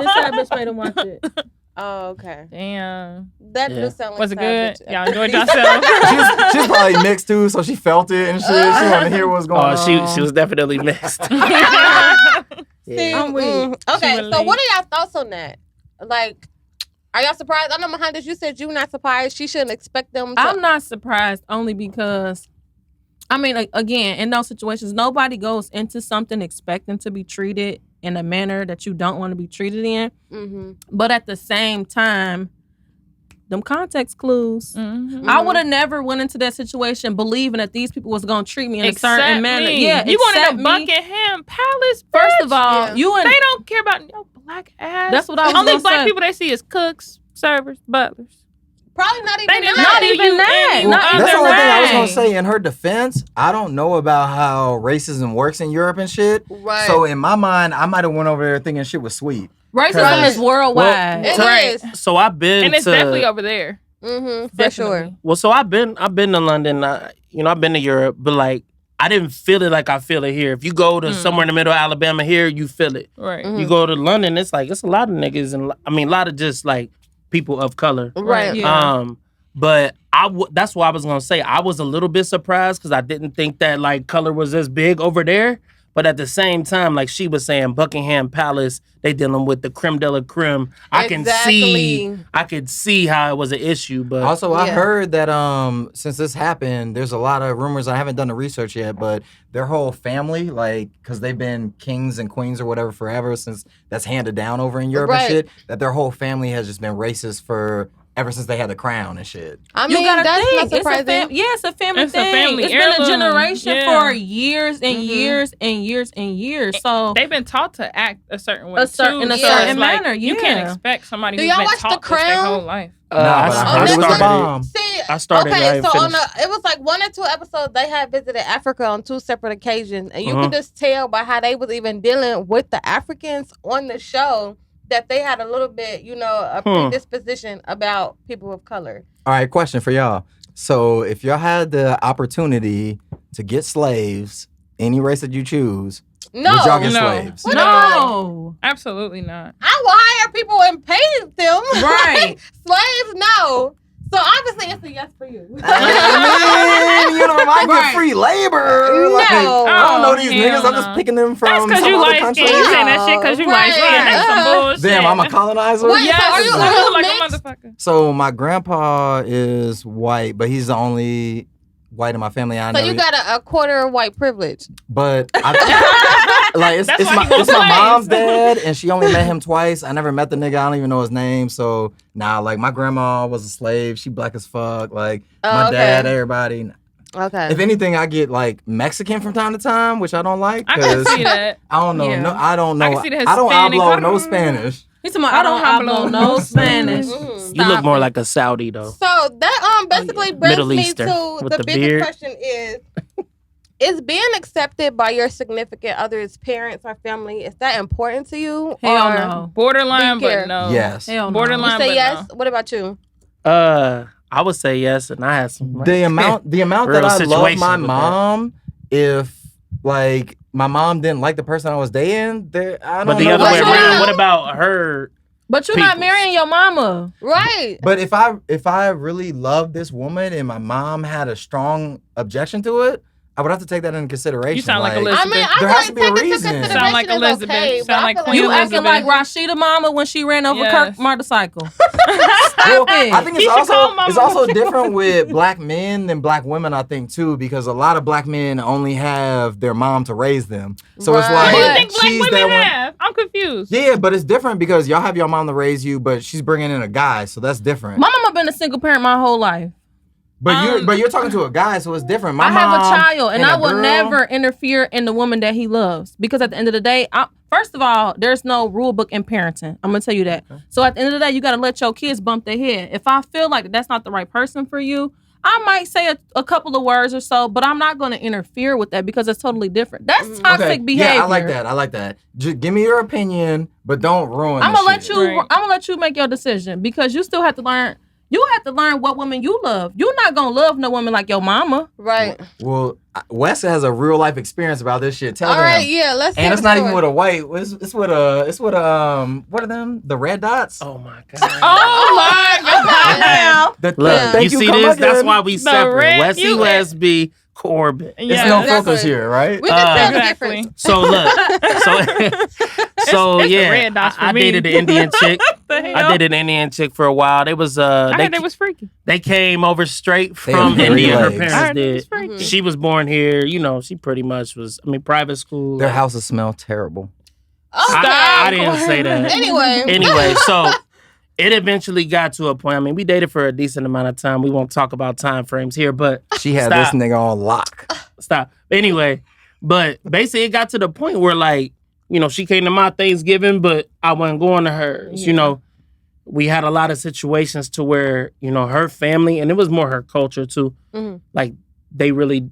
This side bitch made him watch it. Oh, okay. Damn. That Yeah. do sound like Was it side good? bitch. Y'all enjoyed yourself? She's probably mixed too, so she felt it and shit. She wanted to hear what's going on. Oh, she was definitely mixed. See, I'm weak. Okay, She so what are y'all thoughts on that? Like, are y'all surprised? I know, Mohandas, you said you're not surprised. She shouldn't expect them to. I'm not surprised only because, I mean, again, in those situations, nobody goes into something expecting to be treated in a manner that you don't want to be treated in. Mm-hmm. But at the same time, them context clues. Mhm. I would have never went into that situation believing that these people was gonna treat me in a certain Accept manner. me. Yeah, you wanted accept a me. Buckingham Palace. First bitch. of all, Yeah. you and They don't care about your black ass. That's what I was Only gonna black say. people they see is cooks, servers, butlers. Probably not even They did that. Not do even you that. any Not other That's the only thing I was way. gonna say. In her defense, I don't know about how racism works in Europe and shit. Right. So in my mind, I might have went over there thinking shit was sweet. racism Right. is worldwide. It Right. is. So I've been And it's to definitely over there. Mm-hmm, for Definitely. sure. well, so I've been to London. I've been to Europe, but like I didn't feel it like I feel it here. If you go to somewhere in the middle of Alabama here, you feel it. Right. Mhm. You go to London, it's like it's a lot of niggas and a lot of just like people of color. Right. Yeah. But that's why I was gonna say I was a little bit surprised because I didn't think that like color was as big over there. But at the same time, like she was saying, Buckingham Palace, they dealing with the creme de la creme. I Exactly. could see how it was an issue. But Also, I Yeah. heard that since this happened, there's a lot of rumors. I haven't done the research yet, but their whole family, like, because they've been kings and queens or whatever forever since that's handed down over in Europe Right. and shit, that their whole family has just been racist for ever since they had the crown and shit. I You mean, gotta that's think. not It's a surprising. it's a family It's a thing. family It's been a heirloom. generation Yeah. for years and Mhm. years and years and years. So They've been taught to act a certain way in a too. So certain it's like, manner. You can't Yeah. expect somebody Do who's y'all been watch The taught this their Crown? whole life. Nah, but I heard it was Netflix? a bomb. See, I started. I okay, ain't so finished. it was like 1 or 2 episodes they had visited Africa on 2 separate occasions, and you Uh-huh. could just tell by how they was even dealing with the Africans on the show that they had a little bit, a predisposition about people of color. All right, question for y'all. So if y'all had the opportunity to get slaves, any race that you choose, would y'all get slaves? No. Absolutely not. I will hire people and pay them. Right. Slaves, no. So obviously it's a yes for you. I mean, I get free labor. No. Like, I don't know these hell niggas. I'm no. just picking them from That's because some you other light country. skin. You saying that shit because you light skin. Right. That's some bullshit. Damn, I'm a colonizer. Wait, Yes, so are you you like mixed? a motherfucker. So my grandpa is white, but he's the only white in my family. So you got a quarter white privilege. But it's That's why my you want slaves. mom's dad, and she only met him twice. I never met the nigga. I don't even know his name. So like my grandma was a slave. She black as fuck. Like my dad, everybody. Okay. If anything, I get like Mexican from time to time, which I don't like. I can see that. I don't know. Yeah. No, I don't know. I can see the I don't Hispanic. hablo no Spanish. He's talking about, I don't hablo no Spanish. You look more like a Saudi though. So that basically brings Middle me Eastern to with the the biggest beard. question is being accepted by your significant other's parents or family, is that important to you? Hell or no. Borderline, Do you care? but no. Yes. Hell no. Borderline, You say but yes? no. What about you? I would say yes, and I had some. The amount Real that I love situation my with that. mom, if like my mom didn't like the person I was dating, I don't But the know. other What's way wrong? around, what about her? But you're not Peoples. marrying your mama. Right. But if I really loved this woman and my mom had a strong objection to it, I would have to take that into consideration. You sound like I Elizabeth. mean, I There feel has to be a taking into reason. consideration Sound like is Elizabeth. okay, Sound but I like feel Queen You Elizabeth. acting like Rashida mama when she ran over Yes. Kirk motorcycle. Well, Stop it. I think He should call mama. it's also different with black men than black women. I think too, because a lot of black men only have their mom to raise them. So it's Right. like What do you think black she's women that one. have? I'm confused. Yeah, but it's different because y'all have your mom to raise you, but she's bringing in a guy, so that's different. My mama been a single parent my whole life. But you're talking to a guy, so it's different. My I have a mom child, and I a will girl- never interfere in the woman that he loves. Because at the end of the day, first of all, there's no rule book in parenting. I'm gonna tell you that. So at the end of the day, you gotta let your kids bump their head. If I feel like that's not the right person for you, I might say a couple of words or so, but I'm not gonna interfere with that because it's totally different. That's toxic behavior. Yeah, I like that. Just give me your opinion, but don't ruin. I'm the gonna let shit. you. Right. I'm gonna let you make your decision because you still have to learn. You have to learn what woman you love. You're not gonna love no woman like your mama. Right. Well, Wes has a real life experience about this shit. Tell All them. right, yeah, let's hear And it's the not story. even with a white. It's with what are them? The red dots. Oh my god! Oh my God. The, Look, Yeah. thank you see come this? That's again. why we separate. red- Wesley you- Westby, Corbin. It's Yeah, no exactly. filters here, right? We can tell the Exactly. difference. So look, so It's the yeah, red dots for I me. dated an Indian chick. The hell? I dated an Indian chick for a while. They was I heard they was freaky. they came over straight They from have India. Her legs. parents I heard they was did. freaky. Mhm. She was born here. You know, she pretty much was. I mean, private school. Their like- houses smell terrible. Okay. I didn't say that. Anyway. So it eventually got to a point. I mean, we dated for a decent amount of time. We won't talk about time frames here, but She had Stop. this nigga on lock. stop. Anyway, but basically it got to the point where like, you know, she came to my Thanksgiving, but I wasn't going to hers. You know, we had a lot of situations to where, you know, her family, and it was more her culture too. Mhm. Like they really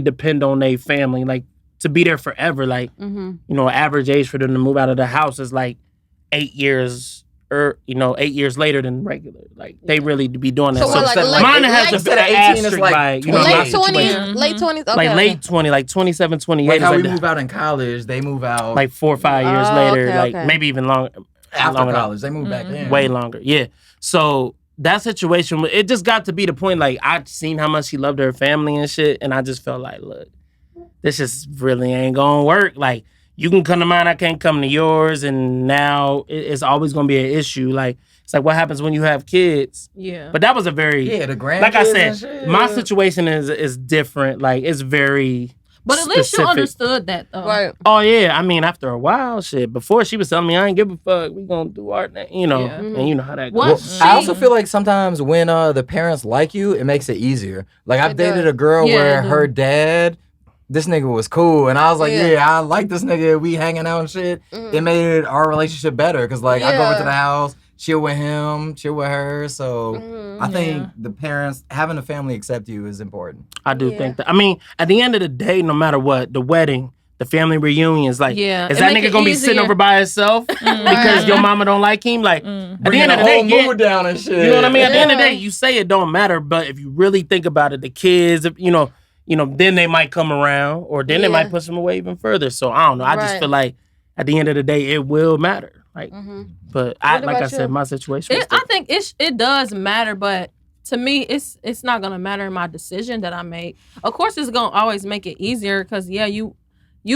depend on their family, like to be there forever. Like, Mm-hmm. you know, average age for them to move out of the house is like 8 years or, 8 years later than regular. Like they really be doing that. So what, like, mine late- has late- a bit of 18 is asterisk like by, you know, my Late situation. 20s, Mhm. late 20s, okay. Like late 20, like 27, 28 Like is how like we that. move out in college, they move out Like 4 or 5 years Oh, later, okay, like okay. maybe even longer. after longer than- college. They move back in. Way longer, yeah. So that situation, it just got to be the point. Like I'd seen how much she loved her family and shit, and I just felt like, look, this just really ain't gonna work. Like you can come to mine, I can't come to yours, and now it's always gonna be an issue. Like it's like what happens when you have kids. Yeah. But that was a very Yeah, the grandkids. like I and said, shit. my situation is different. Like it's very. But at least you specific. understood that though. Right. Oh yeah, I mean after a while, shit. Before she was telling me I ain't give a fuck, we gonna do our thing, you know, Yeah. and you know how that What? goes. Well, I also feel like sometimes when the parents like you, it makes it easier. Like I've It dated does. a girl Yeah, where it her dad, this nigga was cool, and I was like, Yeah. yeah, I like this nigga. We hanging out and shit. Mhm. It made our relationship better because like I go over to Yeah. the house, chill with him, chill with her. So Mhm. I think Yeah. the parents having the family accept you is important. I do Yeah. think that. I mean, at the end of the day, no matter what, the wedding, the family reunions. Like, Yeah, is it that make nigga it gonna be sitting easier. over by himself because your mama don't like him? Like, at the Bringing end the of the day, whole mood down and shit. you know what I mean? At the end of the Yeah. day, you say it don't matter, but if you really think about it, the kids, then they might come around, or then they Yeah. might push them away even further. So I don't know. I just Right. feel like at the end of the day, it will matter. Like, but What like I about said, you? my situation. Was I different. think it does matter, but to me, it's not gonna matter in my decision that I make. Of course, it's gonna always make it easier because you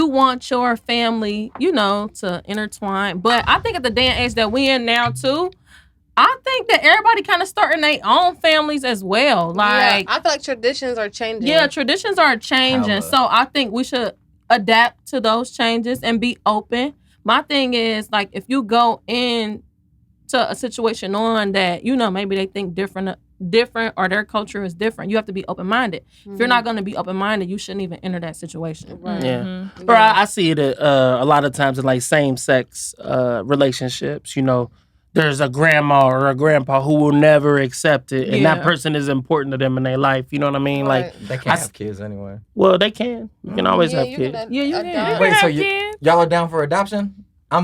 want your family, to intertwine. But I think at the day and age that we in now too, I think that everybody kind of starting their own families as well. Like, I feel like traditions are changing. yeah, traditions are changing. Hella. So I think we should adapt to those changes and be open. My thing is, like, if you go in to a situation on that, maybe they think different or their culture is different, you have to be open-minded. If you're not going to be open-minded, you shouldn't even enter that situation. Right. Yeah. Or I see it a lot of times in like same-sex relationships. There's a grandma or a grandpa who will never accept it, and that Yeah. person is important to them in their life. You know what I mean? Right. Like, They can't have kids anyway. well, they can. You can always have you kids. can Yeah, you can. adopt. Wait, so have kids. y'all are down for adoption? I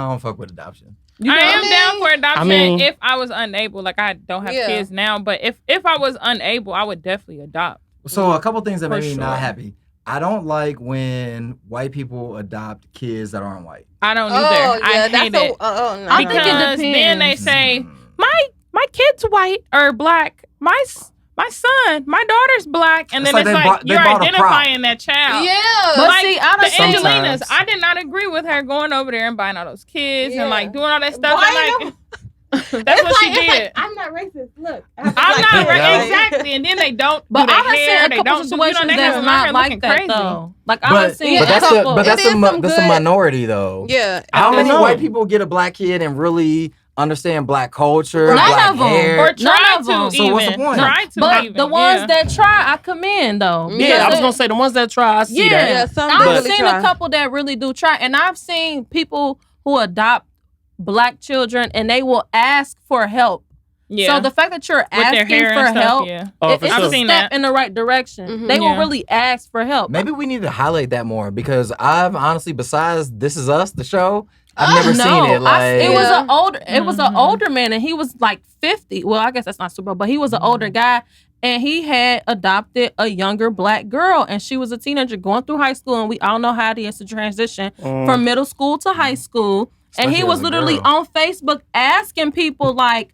don't fuck with adoption. You I know? am down for adoption mean- if I was unable. Like, I don't have Yeah. kids now, but if I was unable, I would definitely adopt. So a couple things that For made me not sure. happy. I don't like when white people adopt kids that aren't white. I don't Oh, either. yeah, I that's hate it. no. I think it Because then they depends. say, my kid's white or black. My son, my daughter's black, and It's then like it's they like bought- they you're bought a prop. identifying that child. Yeah. But Like see, I the don't Sometimes. Angelinas, I did not agree with her going over there and buying all those kids Yeah. and like doing all that stuff. Why And, like, that's what she did. I'm not racist. Look. I'm not Yeah. right, exactly. And then they don't But do I their have hair. seen a They couple don't do, situations they have that's them out not here like looking that crazy. though. Like I have seen Yeah, but that's couple. a It is some that's a good- minority though. Yeah. How many know. white people get a black kid and really understand black culture, None black of 'em. hair? Or None try of to them. even. So what's the point? Try to But even. the ones yeah. that try, I commend though. Yeah, Because I was it- gonna say the ones that try, I see Yeah, that. Yeah, some I've really seen try. a couple that really do try, and I've seen people who adopt black children and they will ask for help. Yeah. So the fact that you're With their asking hair for and stuff, help, yeah. Oh, for it's sure. a I've seen step that. in the right direction. Mhm. They will Yeah. really ask for help. Maybe we need to highlight that more because I've honestly, besides This Is Us, the show, I've never seen it. Like it was Yeah. an older. It was an Mhm. older man, and he was like 50. Well, I guess that's not super, but he was an older guy, and he had adopted a younger black girl, and she was a teenager going through high school, and we all know how it is to transition from middle school to high school. And he Especially was as a literally girl. on Facebook asking people like,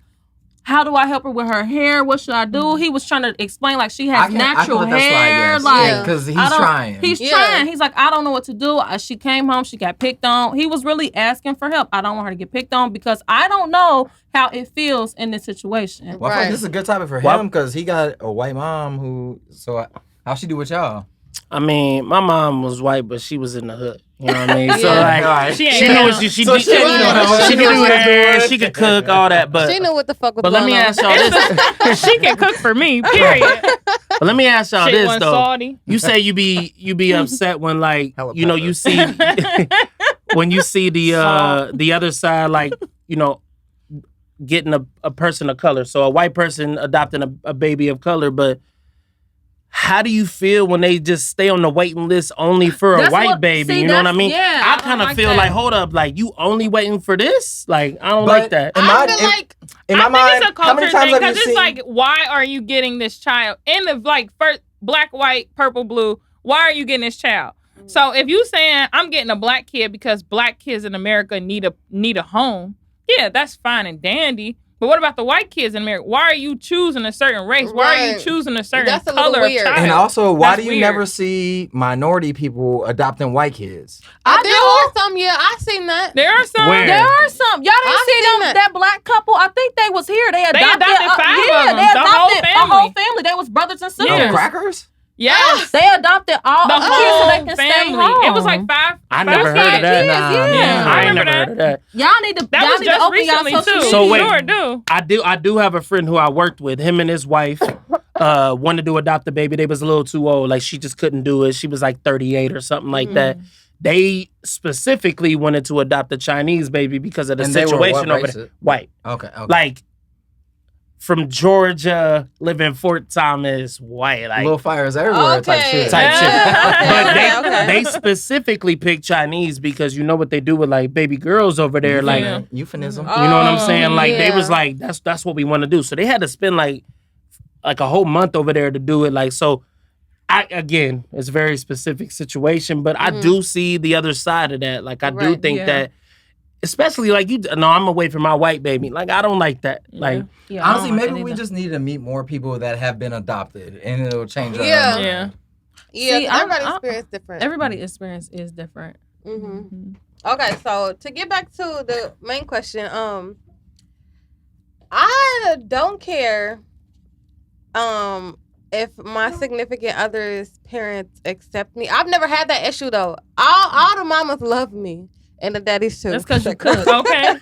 how do I help her with her hair? What should I do? He was trying to explain like she has natural let that slide, hair, yes. like Yeah. because he's I don't- trying. He's Yeah. trying. He's like, I don't know what to do. She came home. She got picked on. He was really asking for help. I don't want her to get picked on because I don't know how it feels in this situation. Well, I feel like Right. this is a good topic for Well, him because he got a white mom who. So how she do with y'all? I mean, my mom was white, but she was in the hood. You know what I mean? So Yeah. like, Alright. She she ain't knew got what she So did. she knew She what knew she was hair. doing. She could cook all that. But She knew what the fuck was but let going me on. ask y'all this. She can cook for me, period. But let me ask y'all Shit this wasn't though. salty. You say you be upset when like Hella you see when you see the other side like getting a person of color. So a white person adopting a baby of color, but how do you feel when they just stay on the waiting list only for a That's white what- baby? see, You know what I that's- mean? yeah, I I don't kind of like feel that. like, hold up, like you only waiting for this? Like I don't But- like that. In I my- feel in- like In my I think mind, it's a how many culture times thing have because you it's seen? like, why are you getting this child in the like first black, white, purple, blue? Why are you getting this child? So if you saying I'm getting a black kid because black kids in America need a home, yeah, that's fine and dandy. But what about the white kids in America? Why are you choosing a certain race? Why are you Right. choosing a certain That's a little color of weird. child? And also, why That's do you weird. never see minority people adopting white kids? I do. there are some. Yeah, I seen that. there are some. Where? There are some. Y'all didn't I've see seen them, that. that black couple. I think they was here. They adopted, adopted 5 of yeah, them. they The whole adopted a family. whole family. They was brothers and sisters. Yeah. Oh, crackers? Yes. They adopted all The of them so they whole can stay family. home. It was like 5. I 5 never heard of kids. that. Kids, Nah, yeah. I ain't remember never heard of that. Y'all need to. That y'all was need to just open y'all recently social too. media. So wait. Sure do. I do have a friend who I worked with. Him and his wife wanted to adopt a baby. They was a little too old. Like she just couldn't do it. She was like 38 or something like that. They specifically wanted to adopt a Chinese baby because of the And they were situation what over race? there. White. Okay. Like from Georgia, live in Fort Thomas, white, like Little fires everywhere type Okay. shit. type shit. But Okay. they specifically pick Chinese because you know what they do with like baby girls over there, like. Yeah. Euphemism. You know what I'm saying? Like they yeah. was like, that's what we want to do. So they had to spend like a whole month over there to do it. Like so, again, it's a very specific situation, but I do see the other side of that. Like I do Right, think yeah. that, especially like no, I'm away from my white baby. Like I don't like that. Like Yeah, I don't Honestly, like maybe that we either. just need to meet more people that have been adopted, and it'll change. Yeah. Our Yeah. Yeah, See, everybody's I'm- experience different. Everybody's experience is different. Mm-hmm. Okay, so to get back to the main question, I don't care, if my significant other's parents accept me. I've never had that issue though. All the mamas love me, and the daddies too. That's because you cook. Okay.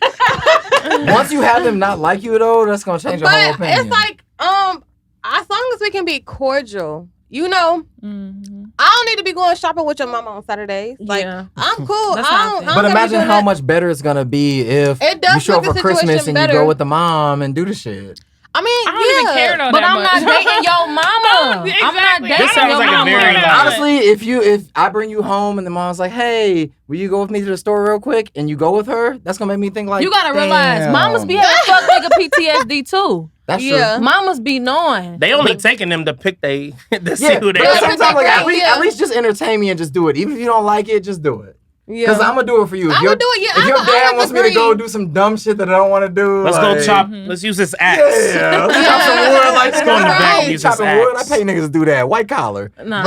Once you have them not like you though, that's gonna change your whole But opinion. it's like, as long as we can be cordial, you know. Mhm. I don't need to be going shopping with your mama on Saturdays. Like, Yeah. I'm cool. That's I how I don't, feel. I don't But gotta be imagine doing how that. much better it's gonna be if It does you show up make for the Christmas situation and you better. go with the mom and do the shit. I mean, I don't even care though But that I'm much. not dating your mama. Exactly. I'm not This dating sounds your like a mama. very, like- Honestly, if I bring you home and the mom's like, "Hey, will you go with me to the store real quick?" and you go with her, that's gonna make me think like, You gotta realize, damn. mamas be having fuck nigga PTSD too. That's Yeah. true. Mamas be knowing. they only taking them to pick they to see Yeah, who they but at the are. same time, like at Yeah. least just entertain me and just do it. Even if you don't like it, just do it. Yeah. Because I'm gonna do it for you. If I'm your- gonna do it. Yeah, If your I dad wants me to agree. go do some dumb shit that I don't want to do, Let's like, go chop. Mhm. Let's use this axe. Yeah, let's chop some wood. Like, Let's go in the back and Right. use this chopping wood. I axe. pay niggas to do that. White collar. Nah.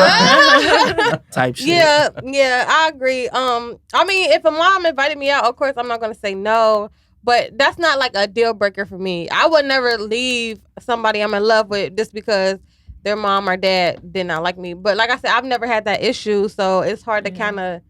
Type shit. Yeah, I agree. I mean, if a mom invited me out, of course I'm not gonna say no. But that's not like a deal breaker for me. I would never leave somebody I'm in love with just because their mom or dad did not like me. But like I said, I've never had that issue, so it's hard to kind of,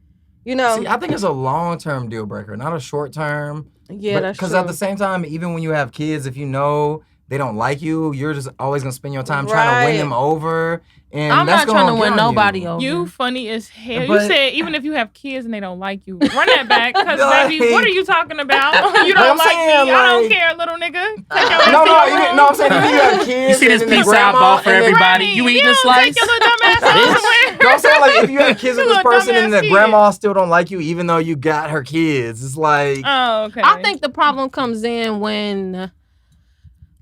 you know. See, I think it's a long-term deal breaker, not a short-term. Yeah, that's true. Because at the same time, even when you have kids, if you know they don't like you, you're just always gonna spend your time trying to win Right. them over. And I'm that's not trying to gonna win get on nobody you. over. You funny as hell. You But- said even if you have kids and they don't like you, run that back. Because Like- baby, what are you talking about? You Like don't I'm like saying, me. I don't like- care, little nigga. Take your ass No, to your even, room. no, I'm saying if you have kids. You see this and then pizza I grandma bought for and then- everybody? Right. You eating You a don't take slice? your little dumb ass Bitch. somewhere. No, I'm saying like if you have kids with You this little person and dumbass the kid. grandma still don't like you, even though you got her kids, it's like Oh, okay. I think the problem comes in when,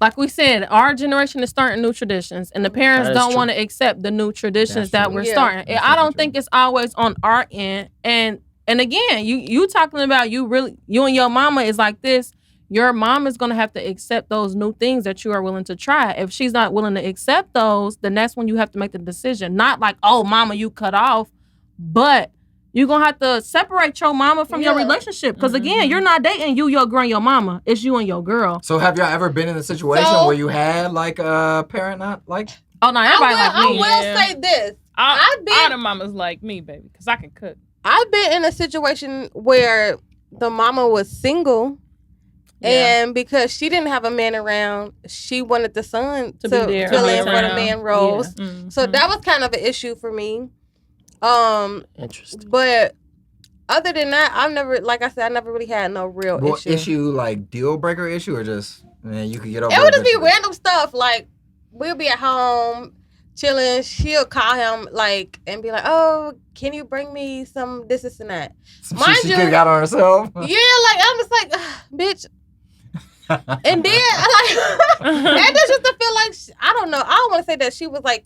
like we said, our generation is starting new traditions, and the parents That is don't true. want to accept the new traditions That's that true. we're Yeah. starting. That's I don't really think true. it's always on our end. And again, you talking about you and your mama is like this. Your mom is gonna have to accept those new things that you are willing to try. If she's not willing to accept those, then that's when you have to make the decision. Not like, oh, mama, you cut off, but you're gonna have to separate your mama from your Yeah. relationship. Because again, you're not dating your girl and your mama. It's you and your girl. So have y'all ever been in a situation So- where you had like a parent not like? Oh no, everybody like I me. will Yeah. say this. all I've the mamas like me, baby, because I can cook. I've been in a situation where the mama was single. Yeah. And because she didn't have a man around, she wanted the son To to, be there fill all in the for the time. man roles. Mhm. So that was kind of an issue for me. Interesting. But other than that, I've never, like I said, I never really had no real Well, issue. issue like deal breaker issue or just man you could get over It would just be eventually? random stuff. Like we'll be at home chilling. She'll call him like and be like, "Oh, can you bring me some this and that?" Some Mind shit she you- could have got on herself. Yeah, like I'm just like, bitch. And then I like, and then just to feel like I don't know. I don't want to say that she was like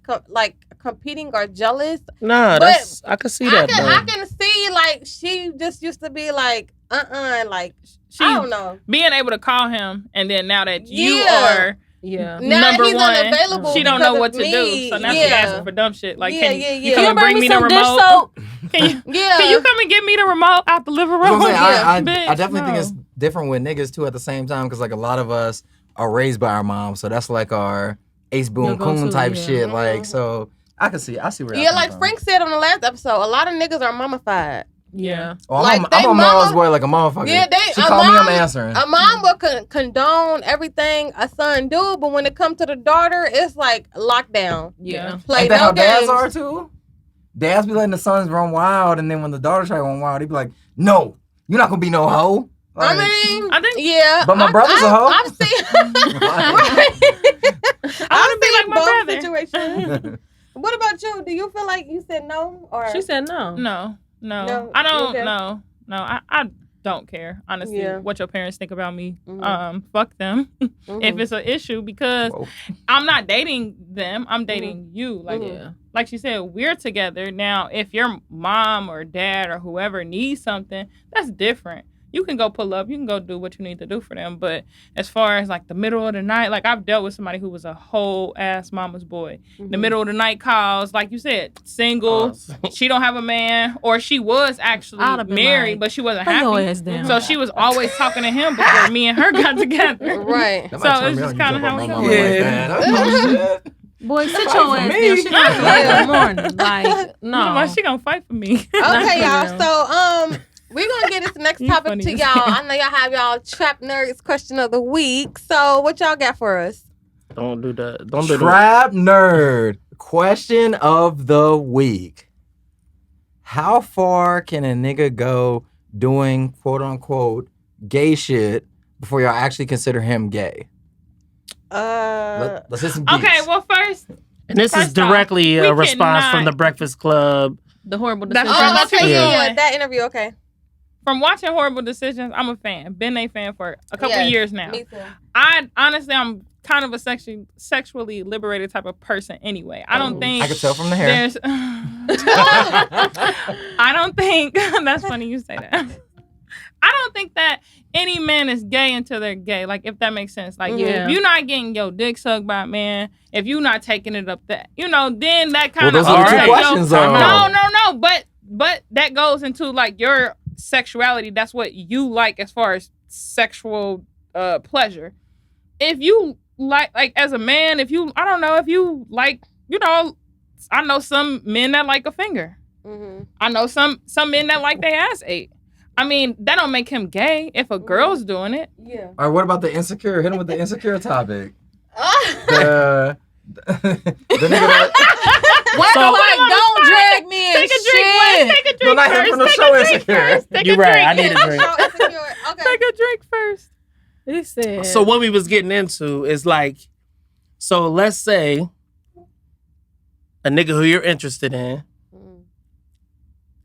competing or jealous. Nah, But that's I can see I that. can though. I can see like she just used to be like like She I don't know. being able to call him, and then now that you Yeah. are Yeah. Now number he's one, unavailable. she don't because know of what to me. do. So now she Yeah. asking for dumb shit. Like, Yeah, can yeah, you yeah. come and bring me the some dish remote? soap? Can you, Yeah. can you come and get me the remote out the living You know room? what I'm saying? I Bitch, definitely think no. it's different with niggas too at the same time because like a lot of us are raised by our moms, so that's like our ace boon Your go-to, coon type yeah. shit. Like so, I can see where. Yeah, y'all like come from. Frank said on the last episode, a lot of niggas are mummified. Yeah. Oh, I'm, like, a, they I'm a mama- mom's boy like a motherfucker. Yeah, she a called me, I'm mom- answering. A mom will condone everything a son do, but when it comes to the daughter, it's like lockdown. Yeah. Play Ain't that no how dads games. are too? Dads be letting the sons run wild, and then when the daughters try to run wild, they be like, "No, you're not gonna be no hoe." I Like, mean, I think- yeah. But my brother's a hoe. I've seen. Right. I want to be like my brother. Situation. What about you? Do you feel like you said no? Or She said no. No. I don't. Okay. No. I don't care, honestly, what your parents think about me. Mhm. Fuck them Mhm. if it's an issue, because Whoa. I'm not dating them. I'm dating you. Like, Yeah. like she said, we're together now. If your mom or dad or whoever needs something, that's different. You can go pull up. You can go do what you need to do for them. But as far as like the middle of the night, like I've dealt with somebody who was a whole ass mama's boy. The middle of the night calls, like you said, single. She don't have a man, or she was actually I'd have been married, like, but she wasn't put your happy. ass down. So she was always talking to him before me and her got together. Right. That So might turn it's me just on. kinda You how talk it about goes. my mama like Yeah. that. Oh, shit. Boy, sit Fight your for ass me. down. She not Yeah. in the morning. Like, no. She gonna fight for me. Okay, y'all. real. So, we're gonna get this next You topic funny to as y'all. hell. I know y'all have y'all trap nerds question of the week. So, what y'all got for us? Don't do that. Don't do that. Trap nerd. Question of the week. How far can a nigga go doing quote unquote gay shit before y'all actually consider him gay? Let's hit some beats. Okay, well first, And this is First off, directly we a response from cannot- the Breakfast Club. The horrible That's decision. all Oh, okay, Yeah. yeah, that interview. Okay, from watching Horrible Decisions, I'm a fan. Been a fan for a couple Yes, years now. me too. I'm kind of a sexually liberated type of person anyway. I don't think I could tell from the hair. there's. I don't think that's funny you say that. I don't think that any man is gay until they're gay. Like, if that makes sense. Like, Yeah. if you're not getting your dick sucked by a man, if you're not taking it up that, then that Well, kind of those are the two Alright. questions, though. No. But that goes into like your sexuality. That's what you like as far as sexual pleasure. If you like as a man, if you like, I know some men that like a finger. Mm-hmm. I know some men that like their ass ate. I mean, that don't make him gay if a girl's doing it. Yeah. All right, what about the insecure? Hit him with the insecure topic. The nigga that... What So- the fuck? Don't drag me in Take a drink, shit. Wes. Take a drink No, not him first. from the Take show a drink Insecure. first. Take You're a right. drink. I need a drink. So insecure. Okay. Take a drink first. He said. So what we was getting into is like, so let's say a nigga who you're interested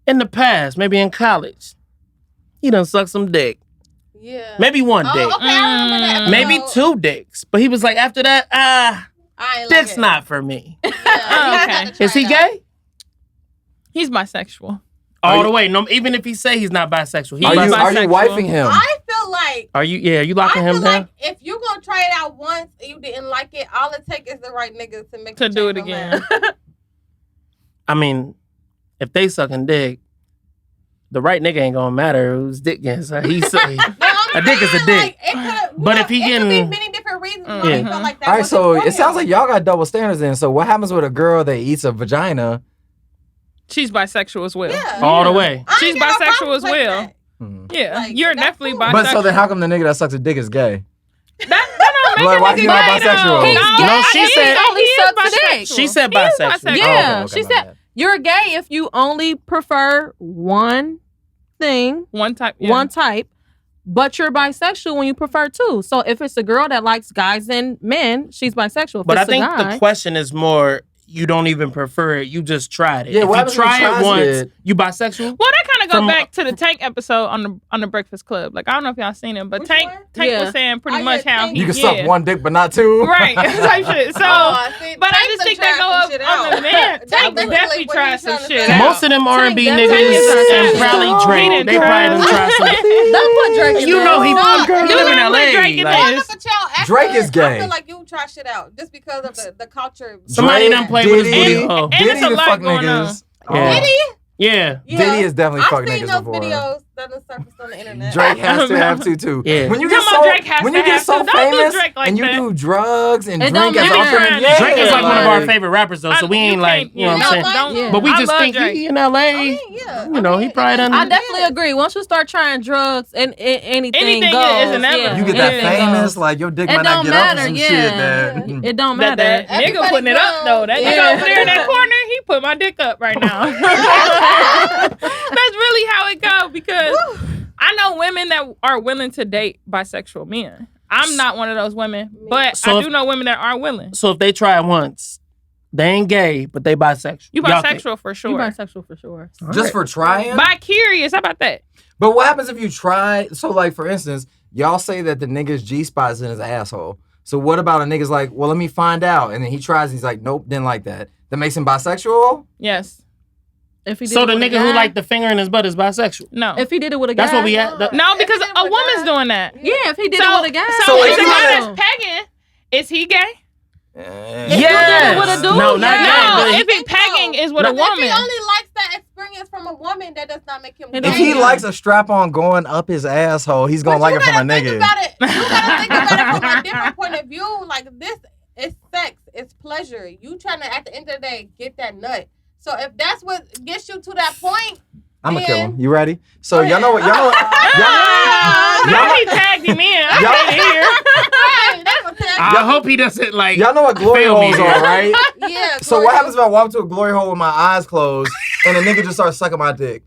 in the past, maybe in college, he done sucked some dick. Yeah. Maybe one Oh, dick. okay, I remember that episode. Maybe two dicks. But he was like, after that, I ain't like dick's it. not for me. Yeah, Okay. okay. Is he gay? He's bisexual. All you- the way. No, even if he say he's not bisexual. He Are He's you bisexual. wifing him? I feel like Are you locking I him feel down? like if you gonna try it out once and you didn't like it, all it takes is the right nigga to make To you do it change your again. mind. I mean, if they sucking dick, the right nigga ain't gonna matter whose dick gets. He's No, I'm A dick is a saying, dick. like, it could, But if he it could be getting- many different reasons why Yeah. he felt like that. All right, wasn't so for it sounds him. like y'all got double standards then. So what happens with a girl that eats a vagina? She's bisexual as well. Yeah. all the way. I ain't She's got no bisexual problem as with well. that. Hmm. Yeah, Like, you're that's definitely cool. bisexual. But so then how come the nigga that sucks a dick is gay? That don't Like, why make he him not gay, bisexual? though. He's No, gay. She he said- is- only he is sucks dick. bisexual. She said He is bisexual. bisexual. Yeah, Oh, okay, she my said bad. you're gay if you only prefer one thing, One type. Yeah. one type, but you're bisexual when you prefer two. So if it's a girl that likes guys and men, she's bisexual. If But I it's a think guy, the question is more, you don't even prefer it. You just tried it. Yeah, if what you happens if he try tries it once, it? you bisexual? Well, that kind of go From- back to the Tank episode on the Breakfast Club. Like, I don't know if y'all seen it, but Which Tank one? Yeah. was saying pretty Oh, much yeah, how Tank. he You can suck one dick but not two. right type shit. So, Oh, see, but I Tank just done think that tried go some up shit on out. the man. That's Tank basically definitely what tried he's some trying to shit say. out. Most of them R&B Tank niggas definitely and tried probably some Drake, shit. they probably done tried some. don't put Drake in You there. know he No, from you live in know LA. what Drake like, is. Look at y'all. Actually, Drake is I gay. feel like you try shit out just because of the culture. somebody Drake, done played with his Diddy, booty hole. And it's Diddy a the lot fuck going on. niggas. Yeah. Diddy? Yeah. Diddy is definitely I've fucked seen niggas those before. videos that have surfaced on the internet. Drake has to have to. Yeah. When you Come get on, so Drake has when to you get have so to. Don't do famous Drake like and you that. do drugs and It drink don't as matter. often, Yeah, Drake is like one of our like- favorite rappers though, so we You ain't like, can't- you know what yeah. I'm saying? Don't Yeah. But we I just love think Drake. he in LA. I mean, yeah. You know, he probably done- I definitely agree. Once you start trying drugs and anything Anything goes, is inevitable. yeah, You get that anything famous, goes. like your dick It might not don't get up matter, or some yeah. shit. That It don't That matter. nigga Everybody putting it up though. That grown. nigga Yeah. over there in that corner, he put my dick up right now. That's really how it go because I know women that are willing to date bisexual men. I'm not one of those women, but So I do know women that are willing. So if they try it once, they ain't gay, but they bisexual. You Y'all think- bisexual for sure. You bisexual for sure. Just for trying? Bi-curious. How about that? But what happens if you try? So, like, for instance, y'all say that the nigga's G-spot is in his asshole. So what about a nigga's like, well, let me find out. And then he tries, he's like, nope, didn't like that. That makes him bisexual? Yes. If he did So it the with a nigga who guy- like the finger in his butt is bisexual. No. if he did it with a guy, That's what we at. No, because a woman's doing that. Yeah, if he did So, it with a guy. so if if the you guy wanna- that's pegging, is he gay? Yes. with a dude, No, not yeah. gay. No, but he- if he pegging is with a But if woman. he only likes that experience from a woman, that does not make him gay. If he likes a strap-on going up his asshole, he's gonna But like you it from a gotta think nigga. about it. You gotta think about it from a different point of view. Like, this is sex. It's pleasure. You trying to, at the end of the day, get that nut. So if that's what gets you to that point, I'm gonna kill then- him. You ready? So y'all know what? Y'all He tagged him in. I Y'all- hate it here. Right, that's what I'm I hope he doesn't like. y'all know what glory Fail me holes here. are, right? Yeah. So what happens if I walk to a glory hole with my eyes closed and a nigga just starts sucking my dick?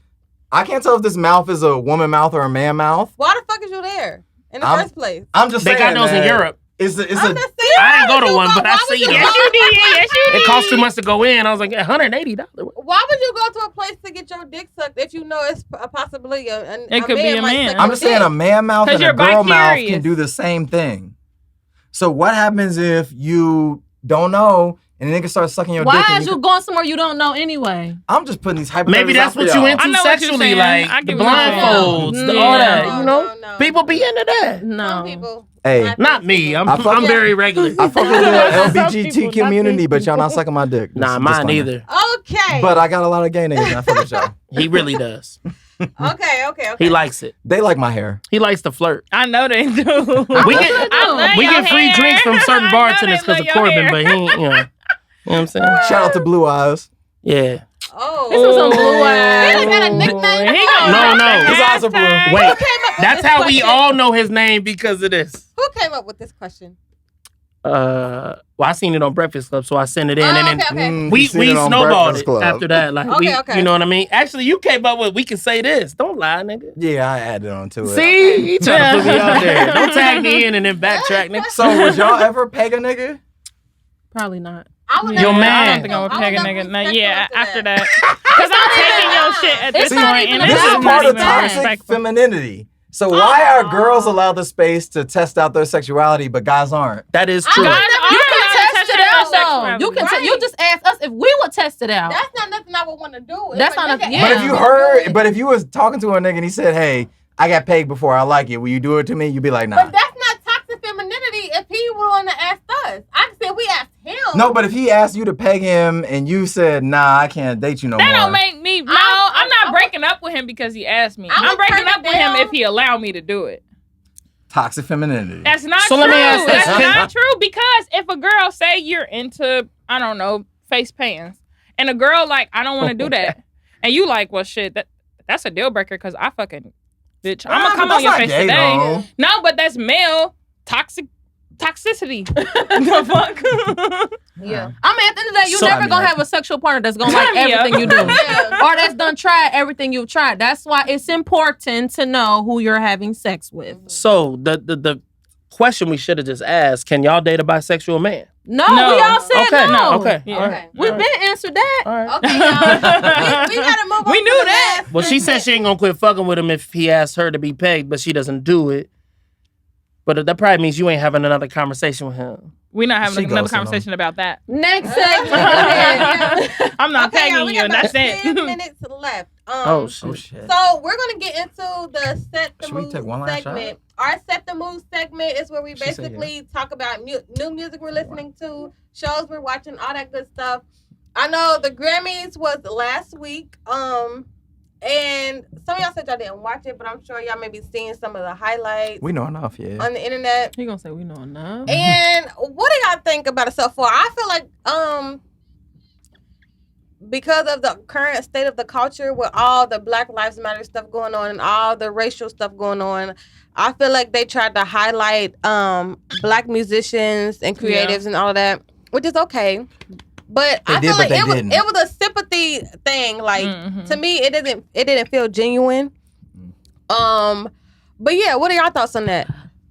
I can't tell if this mouth is a woman mouth or a man mouth. Why the fuck is you there in the I'm- first place? I'm just They saying. got those in man. Europe. It's a I'm just saying, I ain't why go to would you one, but I why would seen you them. Yes, go- you did. Yes, you did. It cost too much to go in. I was like, $180. Why would you go to a place to get your dick sucked if you know it's a possibility It could be a might man. suck I'm your just saying dick? a man mouth 'Cause and a you're girl mouth bi-curious. can do the same thing. So what happens if you don't know and the nigga starts sucking your dick? Why and is you going somewhere you don't know anyway? I'm just putting these hypotheticals Maybe that's out for what you y'all. into I know what you're sexually, saying. I like the get what you're saying. blindfolds, Yeah. all that. No, You know, no. people be into that. No. Some people. Hey, Not me. I'm I fuck- I'm very regular. I fuck with the Some LBGT people, not community, me. but y'all not sucking my dick. Nah, Just mine disclaimer. either. Okay. But I got a lot of gay niggas and I fuck with y'all. He really does. Okay. He likes it. They like my hair. He likes to flirt. I know they do. We I love we your get free hair. drinks from certain I know bartenders they because of love your Corbin, hair. but he ain't, you know what I'm saying? Shout out to Blue Eyes. Yeah. Oh. This was some blue eyes. He got a nickname. He gonna No, make no. the His eyes are blue. hashtag. Wait, came up with that's this how we question? all know his name because of this. Who came up with this question? Well, I seen it on Breakfast Club, so I sent it in, Oh, and then okay. we You seen it on snowballed Breakfast it Club. after that. Like Okay, okay. you know what I mean? Actually, you came up with we can say this. Don't lie, nigga. Yeah, I added on to it. See, he trying to put me out there. Don't tag me in and then backtrack, nigga. So would y'all ever peg a nigga? Probably not. I would Your never- man. I don't think I would peg a never nigga. No, respect yeah, you after that. Because I'm taking your shit at It's this not point, even and This it's is about part not of even toxic respectful. femininity. So why are girls allowed the space to test out their sexuality, but guys aren't? That is true. Guys You are can allowed to test it out though. sexuality. You can. Right. You just ask us if we would test it out. That's not nothing I would want to do. If That's a not a- nigga yeah. But asked if you me to heard, do it- but if you was talking to a nigga and he said, "Hey, I got pegged before, I like it. Will you do it to me?" You'd be like, "Nah." But that's not toxic femininity if he would want to ask us. I said we asked him. No, but if he asked you to peg him and you said, "Nah, I can't date you no That more." don't make me. No, I'm not breaking up with him because he asked me. I would I'm breaking turn up it with him down. if he allowed me to do it. Toxic femininity. That's not So true. let me ask this. That's Can- not true because if a girl say you're into, I don't know, face pants, and a girl like, I don't want to do that, and you like, well, shit, that's a deal breaker because I fucking, bitch, I'm Nah, gonna come but on your that's face not gay, today. though. No, but that's male toxicity. The fuck? Yeah. I mean, at the end of the day, you're So- never I mean, gonna like- have a sexual partner that's gonna like Turn me up. everything you do, Yeah. or that's done tried everything you've tried. That's why it's important to know who you're having sex with. So the question we should have just asked: can y'all date a bisexual man? No, No. we all said Okay, no. okay, Yeah. all right. Okay. We've been answered that. All right. Okay, y'all. we gotta move on. We to knew the that. last Well, she said she ain't gonna quit fucking with him if he asked her to be pegged, but she doesn't do it. But that probably means you ain't having another conversation with him. We're not having She another ghosted him. conversation about that. Next segment. Go ahead. I'm not Okay, y'all, pegging we you, got and about that's 10 it. minutes left. Oh shit. Oh shit. So we're gonna get into the set the Should we move take one last segment. Our set the move segment is where we She said basically talk about new music we're listening to, shows we're watching, all that good stuff. I know the Grammys was last week, and some of y'all said y'all didn't watch it, but I'm sure y'all may be seeing some of the highlights We know enough, yeah. on the internet. He gonna say we know enough. And what do y'all think about it so far? I feel like because of the current state of the culture with all the Black Lives Matter stuff going on and all the racial stuff going on, I feel like they tried to highlight Black musicians and creatives and all of that, which is okay. But They I did, feel but like they it didn't. was a sympathy thing. Like Mhm. to me, it didn't feel genuine. But yeah, what are y'all thoughts on that?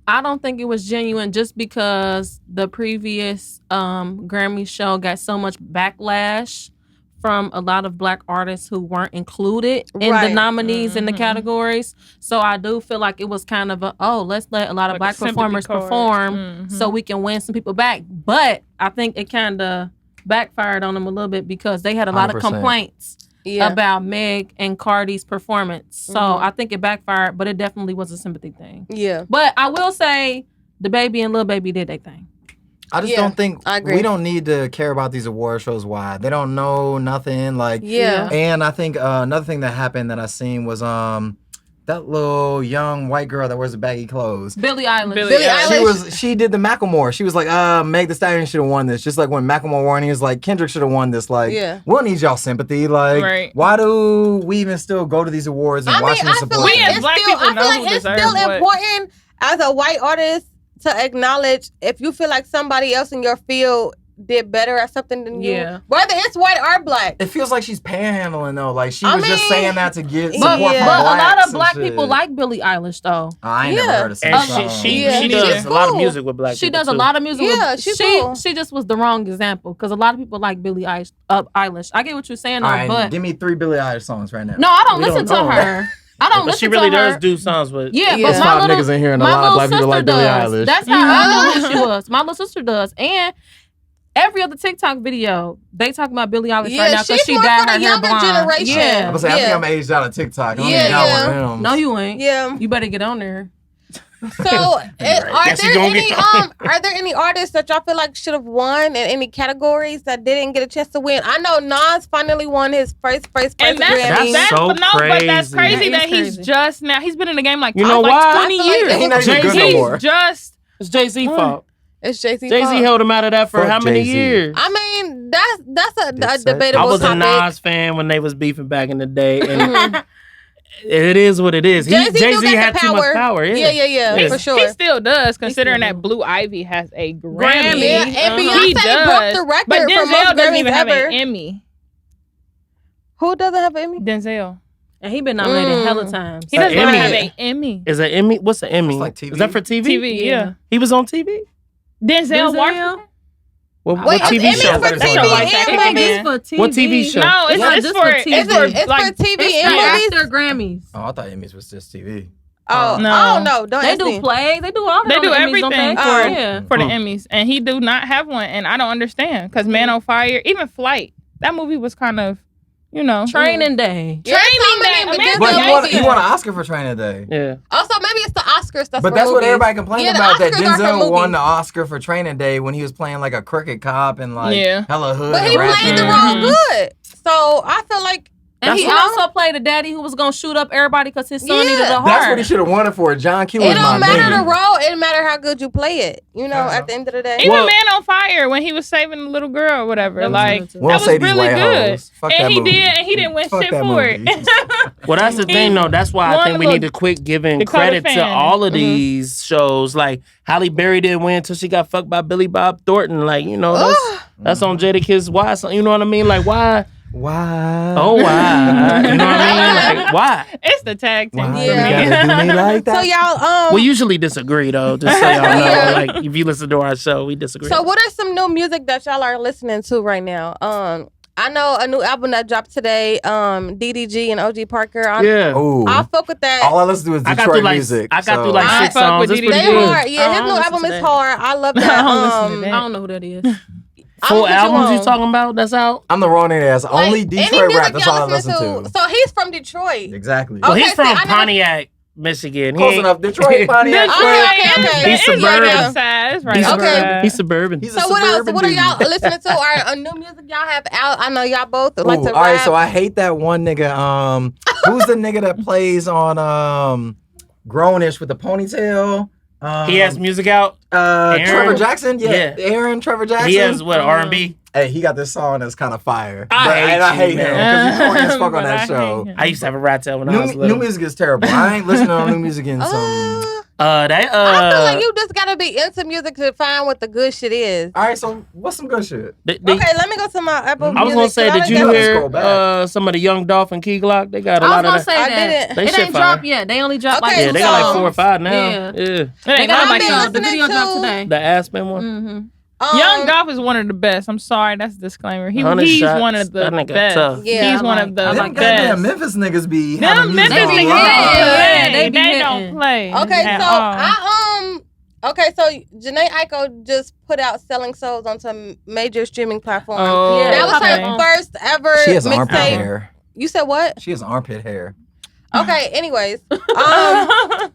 I don't think it was genuine just because the previous Grammy show got so much backlash from a lot of black artists who weren't included in the nominees in the categories. So I do feel like it was kind of let's let a lot of Like black a sympathy performers card. perform so we can win some people back. But I think it kind of backfired on them a little bit because they had a lot of 100%. complaints Yeah. about Meg and Cardi's performance. So I think it backfired, but it definitely was a sympathy thing. Yeah. But I will say the Baby and Lil Baby did their thing. I just Yeah, don't think I agree. we don't need to care about these award shows. Why? They don't know nothing. Like, Yeah. And I think another thing that happened that I seen was that little young white girl that wears the baggy clothes. Billie Eilish. Billie Eilish. She did the Macklemore. She was like, Meg Thee Stallion should have won this. Just like when Macklemore won, he was like, Kendrick should have won this. Like, Yeah. we don't need y'all sympathy. Like, Right. why do we even still go to these awards and I watch mean, them I support feel like We them? as it's black still, people I know feel who like it's deserves still what. important as a white artist to acknowledge if you feel like somebody else in your field did better at something than you, Yeah. whether it's white or black. It feels like she's panhandling though. Like she I was just mean, saying that to get but- support yeah. from But a lot blacks of black and people shit. like Billie Eilish, though. I ain't never Yeah. heard of And some she song. she, Yeah, she she's does a lot of cool. music with black She people does a too. lot of music. Yeah, with, she's she cool. she just was the wrong example because a lot of people like Billie Eilish. I get what you're saying, though, All right, but give me 3 Billie Eilish songs right now. no, I don't We listen don't to know. her. I don't But listen she really to her. does do songs with. Yeah, Yeah. but There's my 5 little, niggas in here and a my lot of little black people sister like Billie does. Eilish. That's how I knew who she was. My little sister does, and every other TikTok video, they talk about Billie Eilish Yeah, right now because she's she more dyed for the her hair younger blonde. generation. I'm Yeah. gonna say, I think Yeah. I'm aged out of TikTok. I don't Yeah, even got yeah. one of them. No, you ain't. Yeah. You better get on there. So, are Guess you there gonna any get on. are there any artists that y'all feel like should have won in any categories that didn't get a chance to win? I know Nas finally won his first And Grammy. That's so but that's crazy. crazy That that is he's crazy. just now. He's been in the game like, You know like why? 20 I feel like years. it Ain't not even good no Jay-Z. more. Just It's Jay-Z fault. It's Jay-Z. Jay-Z fault. held him out of that for Fuck how many Jay-Z. years? I mean, that's a Dipset. debatable I was a topic. Nas fan when they was beefing back in the day, and it is what it is. Jay-Z do Jay-Z got had the too much power. Yeah, Yeah. for sure. he still does, considering still that Blue Ivy has a Grammy. Grammy. Yeah, and He Beyonce does. broke the record But for Denzel most doesn't Grammys even have ever. an Emmy. Who doesn't have an Emmy? Denzel. And he been nominated hella times. He doesn't Emmy. have an Emmy. Is an Emmy? What's an Emmy? It's like TV. Is that for TV? TV, yeah. He was on TV. Denzel Denzel? Washington? What Wait, TV is Emmy show? for That's TV a white and actor movies? again. for TV. What TV show? No, it's not just just for for it's TV. for It's like for TV It's and for movies? after Grammys. Oh, I thought Emmys was just TV. Oh, No. I don't know. Don't They ask do me. plays. They do all that. They on do the Emmys, don't everything they? for- yeah. for the Emmys, and he do not have one, and I don't understand because Man on Fire, even Flight, that movie was kind of, Training Day. Yeah, Training so many, Day. but American But Denzel he is- won an Oscar for Training Day. Yeah. Also, maybe it's the Oscars. That's But for that's what movies. everybody complained Yeah, the about. That Oscars are for Denzel won movies. the Oscar for Training Day when he was playing like a crooked cop and like Yeah. hella hood. But and he rapping. played the role good. So I feel like And he That's- also played a daddy who was going to shoot up everybody because his son Yeah. needed a heart. That's what he should have won it for. John Q was it my don't matter nigga. the role. It matter how good you play it. You know, at the end of the day. Even Well- Man on Fire when he was saving the little girl or whatever, That was like good, too. We that don't was say these really white good, hoes. Fuck and that he movie. did, and he didn't win Fuck shit that for movie. it. Well, that's the thing, though. That's why I One think we little need to quit giving Dakota credit to Fanning. all of these shows. Like Halle Berry didn't win until she got fucked by Billy Bob Thornton. Like, that's on Jadakiss. Why? You know what I mean? Like, why? Why? Oh, why? You know what I mean? Like, why? It's the tag team. Why Yeah. you gotta do me like that? So y'all, We usually disagree, though. Just so y'all know. Like, if you listen to our show, we disagree. so what are some new music that y'all are listening to right now? I know a new album that dropped today. DDG and OG Parker. yeah. Ooh. I fuck with that. All I listen to is I got Detroit through like music. I got so- through like I 6 fuck songs. with It's pretty They good. hard. Yeah, I his don't new listen album to is that. hard. I love I that. don't listen to I that. don't know who that is. Full put you albums you on. talking about? That's out. I'm the wrong nigga ass. Like, Only any Detroit music rap. That's y'all all I listen to. So he's from Detroit. Exactly. Well, Okay, he's see, from I never- Pontiac, Michigan. He Close ain't- enough. Detroit, Pontiac. Okay. He's It's suburban. right outside. It's right He's Okay. outside. He's suburban. He's a So what else? suburban What are dude. y'all listening to? Or new music y'all have out? I know y'all both like Ooh, to all right, rap. so I hate that one nigga. Who's the nigga that plays on Grownish with the ponytail? He has music out. Trevor Aaron? Jackson. Yeah, Yeah. Aaron Trevor Jackson. He has what R&B. Hey, he got this song that's kind of fire. I hate him you, because he's corny as fuck But on that I show. hate him. I used to have a rat tail when I was New little. music is terrible. I ain't listening to new music in some. I feel like you just gotta be into music to find what the good shit is. All right, so what's some good shit? Okay, let me go to my Apple I was Music. gonna say, 'cause I did you done got- hear Scroll back. some of the Young Dolph and Key Glock? They got a I was lot gonna of that. say I that. didn't. They It shit ain't fire. dropped yet. They only dropped Okay, Yeah, they got like so- 4 or 5 now. Yeah. Yeah. It They ain't got nobody been else. the video listening dropped to- today. The Aspen one. Mm-hmm. Young Dolph is one of the best. I'm sorry, that's a disclaimer. 100 He's shots. one of the That nigga best. tough. Yeah, He's I one like- of the I Them like goddamn best. Memphis niggas be Them having music Memphis on niggas lock. don't Yeah, play. they be They don't hitting. play. Okay, at so all. okay, so Janae Aiko just put out "Selling Souls" on some major streaming platforms. Oh, Yeah, That was okay. her first ever She has armpit mixtape. hair. You said what? She has armpit hair. Okay, anyways.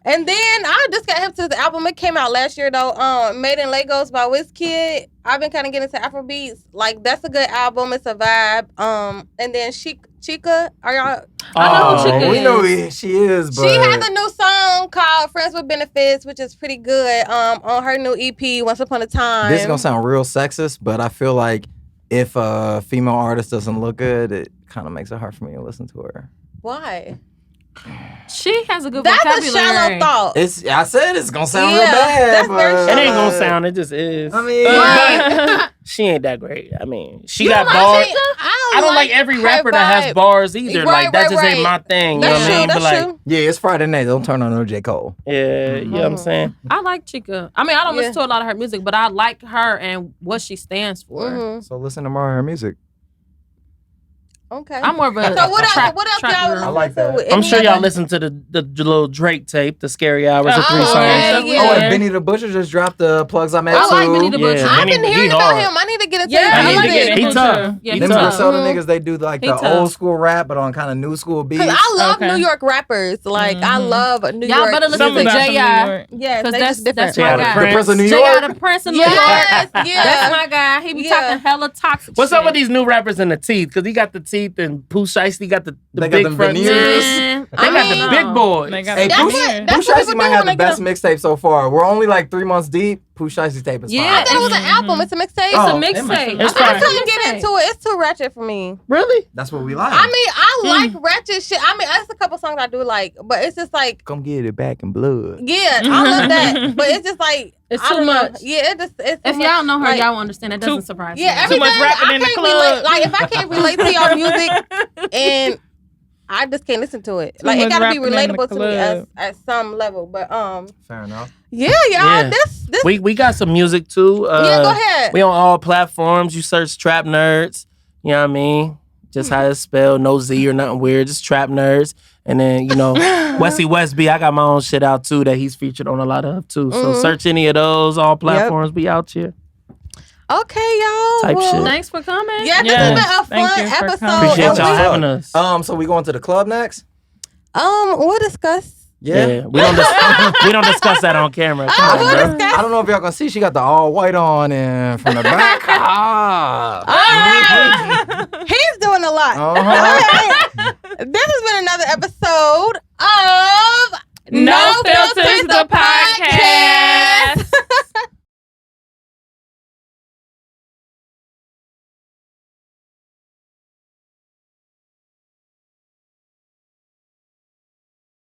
And then I just got hip to the album. It came out last year though. Made in Legos by Wizkid. I've been kind of getting into Afrobeats. Like that's a good album. It's a vibe. And then Chica, are y'all? I know who Chica we is. know who she is, but She has a new song called "Friends with Benefits," which is pretty good. On her new EP, "Once Upon a Time." this is gonna sound real sexist, but I feel like if a female artist doesn't look good, it kind of makes it hard for me to listen to her. Why? She has a good That's a vocabulary. shallow thought. I said it's gonna sound real Yeah, bad. that's very but- It ain't gonna sound. It just is. I mean, But she ain't that great. I mean, she got I bars. think- I don't like every her rapper that has vibe. bars either. Right, Like that right, just ain't right. my thing. That's you know what I true. mean? That's But like, true. yeah, it's Friday night. Don't turn on no J. Cole. yeah, you know what I'm saying? I like Chica. I mean, I don't Yeah. listen to a lot of her music, but I like her and what she stands for. Mhm. So listen to more of her music. Okay. I'm more of a So what else? trap, What else trap y'all? girl. I like that. listen to? I'm Any sure y'all other- listen to the little Drake tape, the Scary Hours, the Oh, 3 songs. yeah, songs. yeah. Oh, and Benny the Butcher just dropped the plugs I made I like too. Benny the Butcher. Yeah, I've Benny, been hearing he about hard. him. I need to get into Yeah, his I I like need to music. get He Benny tough. Butcher. Yeah, He Them he tough. Griselda Mhm. niggas, they do like He the tough. old school rap, but on kind of new school beats. Cause I love Okay. New York rappers. Like I Mhm. love New Y'all York. better listen Something to about some New J.I. York. Yes, Because they that's just different. J.I. my the guy. the Prince of New J.I. York. the Prince of New Yes, York. yeah. That's my guy. He be Yeah. talking hella toxic What's shit. up with these new rappers in the teeth? Because he got the teeth and Pooh Shiesty got the They got big them front veneers. teeth. Man, They got mean- the big boys. They got Hey, the That's Pooh what- veneer. that's Pooh what Shiesty people might do have when the they best get mixtape so far. We're only like 3 months deep. Pooh Shiesty's tape is Yeah, fire. I thought it was an album. It's a mixtape. It's Oh, a it must mixtape. be. It's I fine. couldn't get into it. It's too ratchet for me. Really? That's what we like. I mean, I like ratchet shit. I mean, there's a couple songs I do like, but it's just like, Come get it back in blood. yeah, I love that. But it's just like, It's I too don't know. much. Yeah, it's If too y'all know her, like, y'all will understand. That doesn't Too- surprise Yeah, me. everything. much rapping I in the can't club. relate. Like if I can't relate to y'all music, and I just can't listen to it. Too Like it much gotta be rapping in the relatable to me club. at some level. But Fair enough. yeah, y'all, Yeah. this We got some music too. yeah, go ahead. We on all platforms. You search Trap Nerds. You know what I mean? Just how it's spelled. No Z or nothing weird. Just Trap Nerds. And then, you know, Wessy Westby, I got my own shit out too that he's featured on a lot of too. So Mhm. search any of those. All platforms be out here. Okay, y'all. Type well, shit. Thanks for coming. Yeah, this Yeah. has been a Thank fun you for episode. coming. Appreciate and y'all we- having us. So we going to the club next? We'll discuss. Yeah. We don't we don't discuss that on camera. Come Oh, on, we'll bro. discuss. I don't know if y'all gonna see. She got the all white on and from the back. He's doing a lot. Uh-huh. All right. This has been another episode of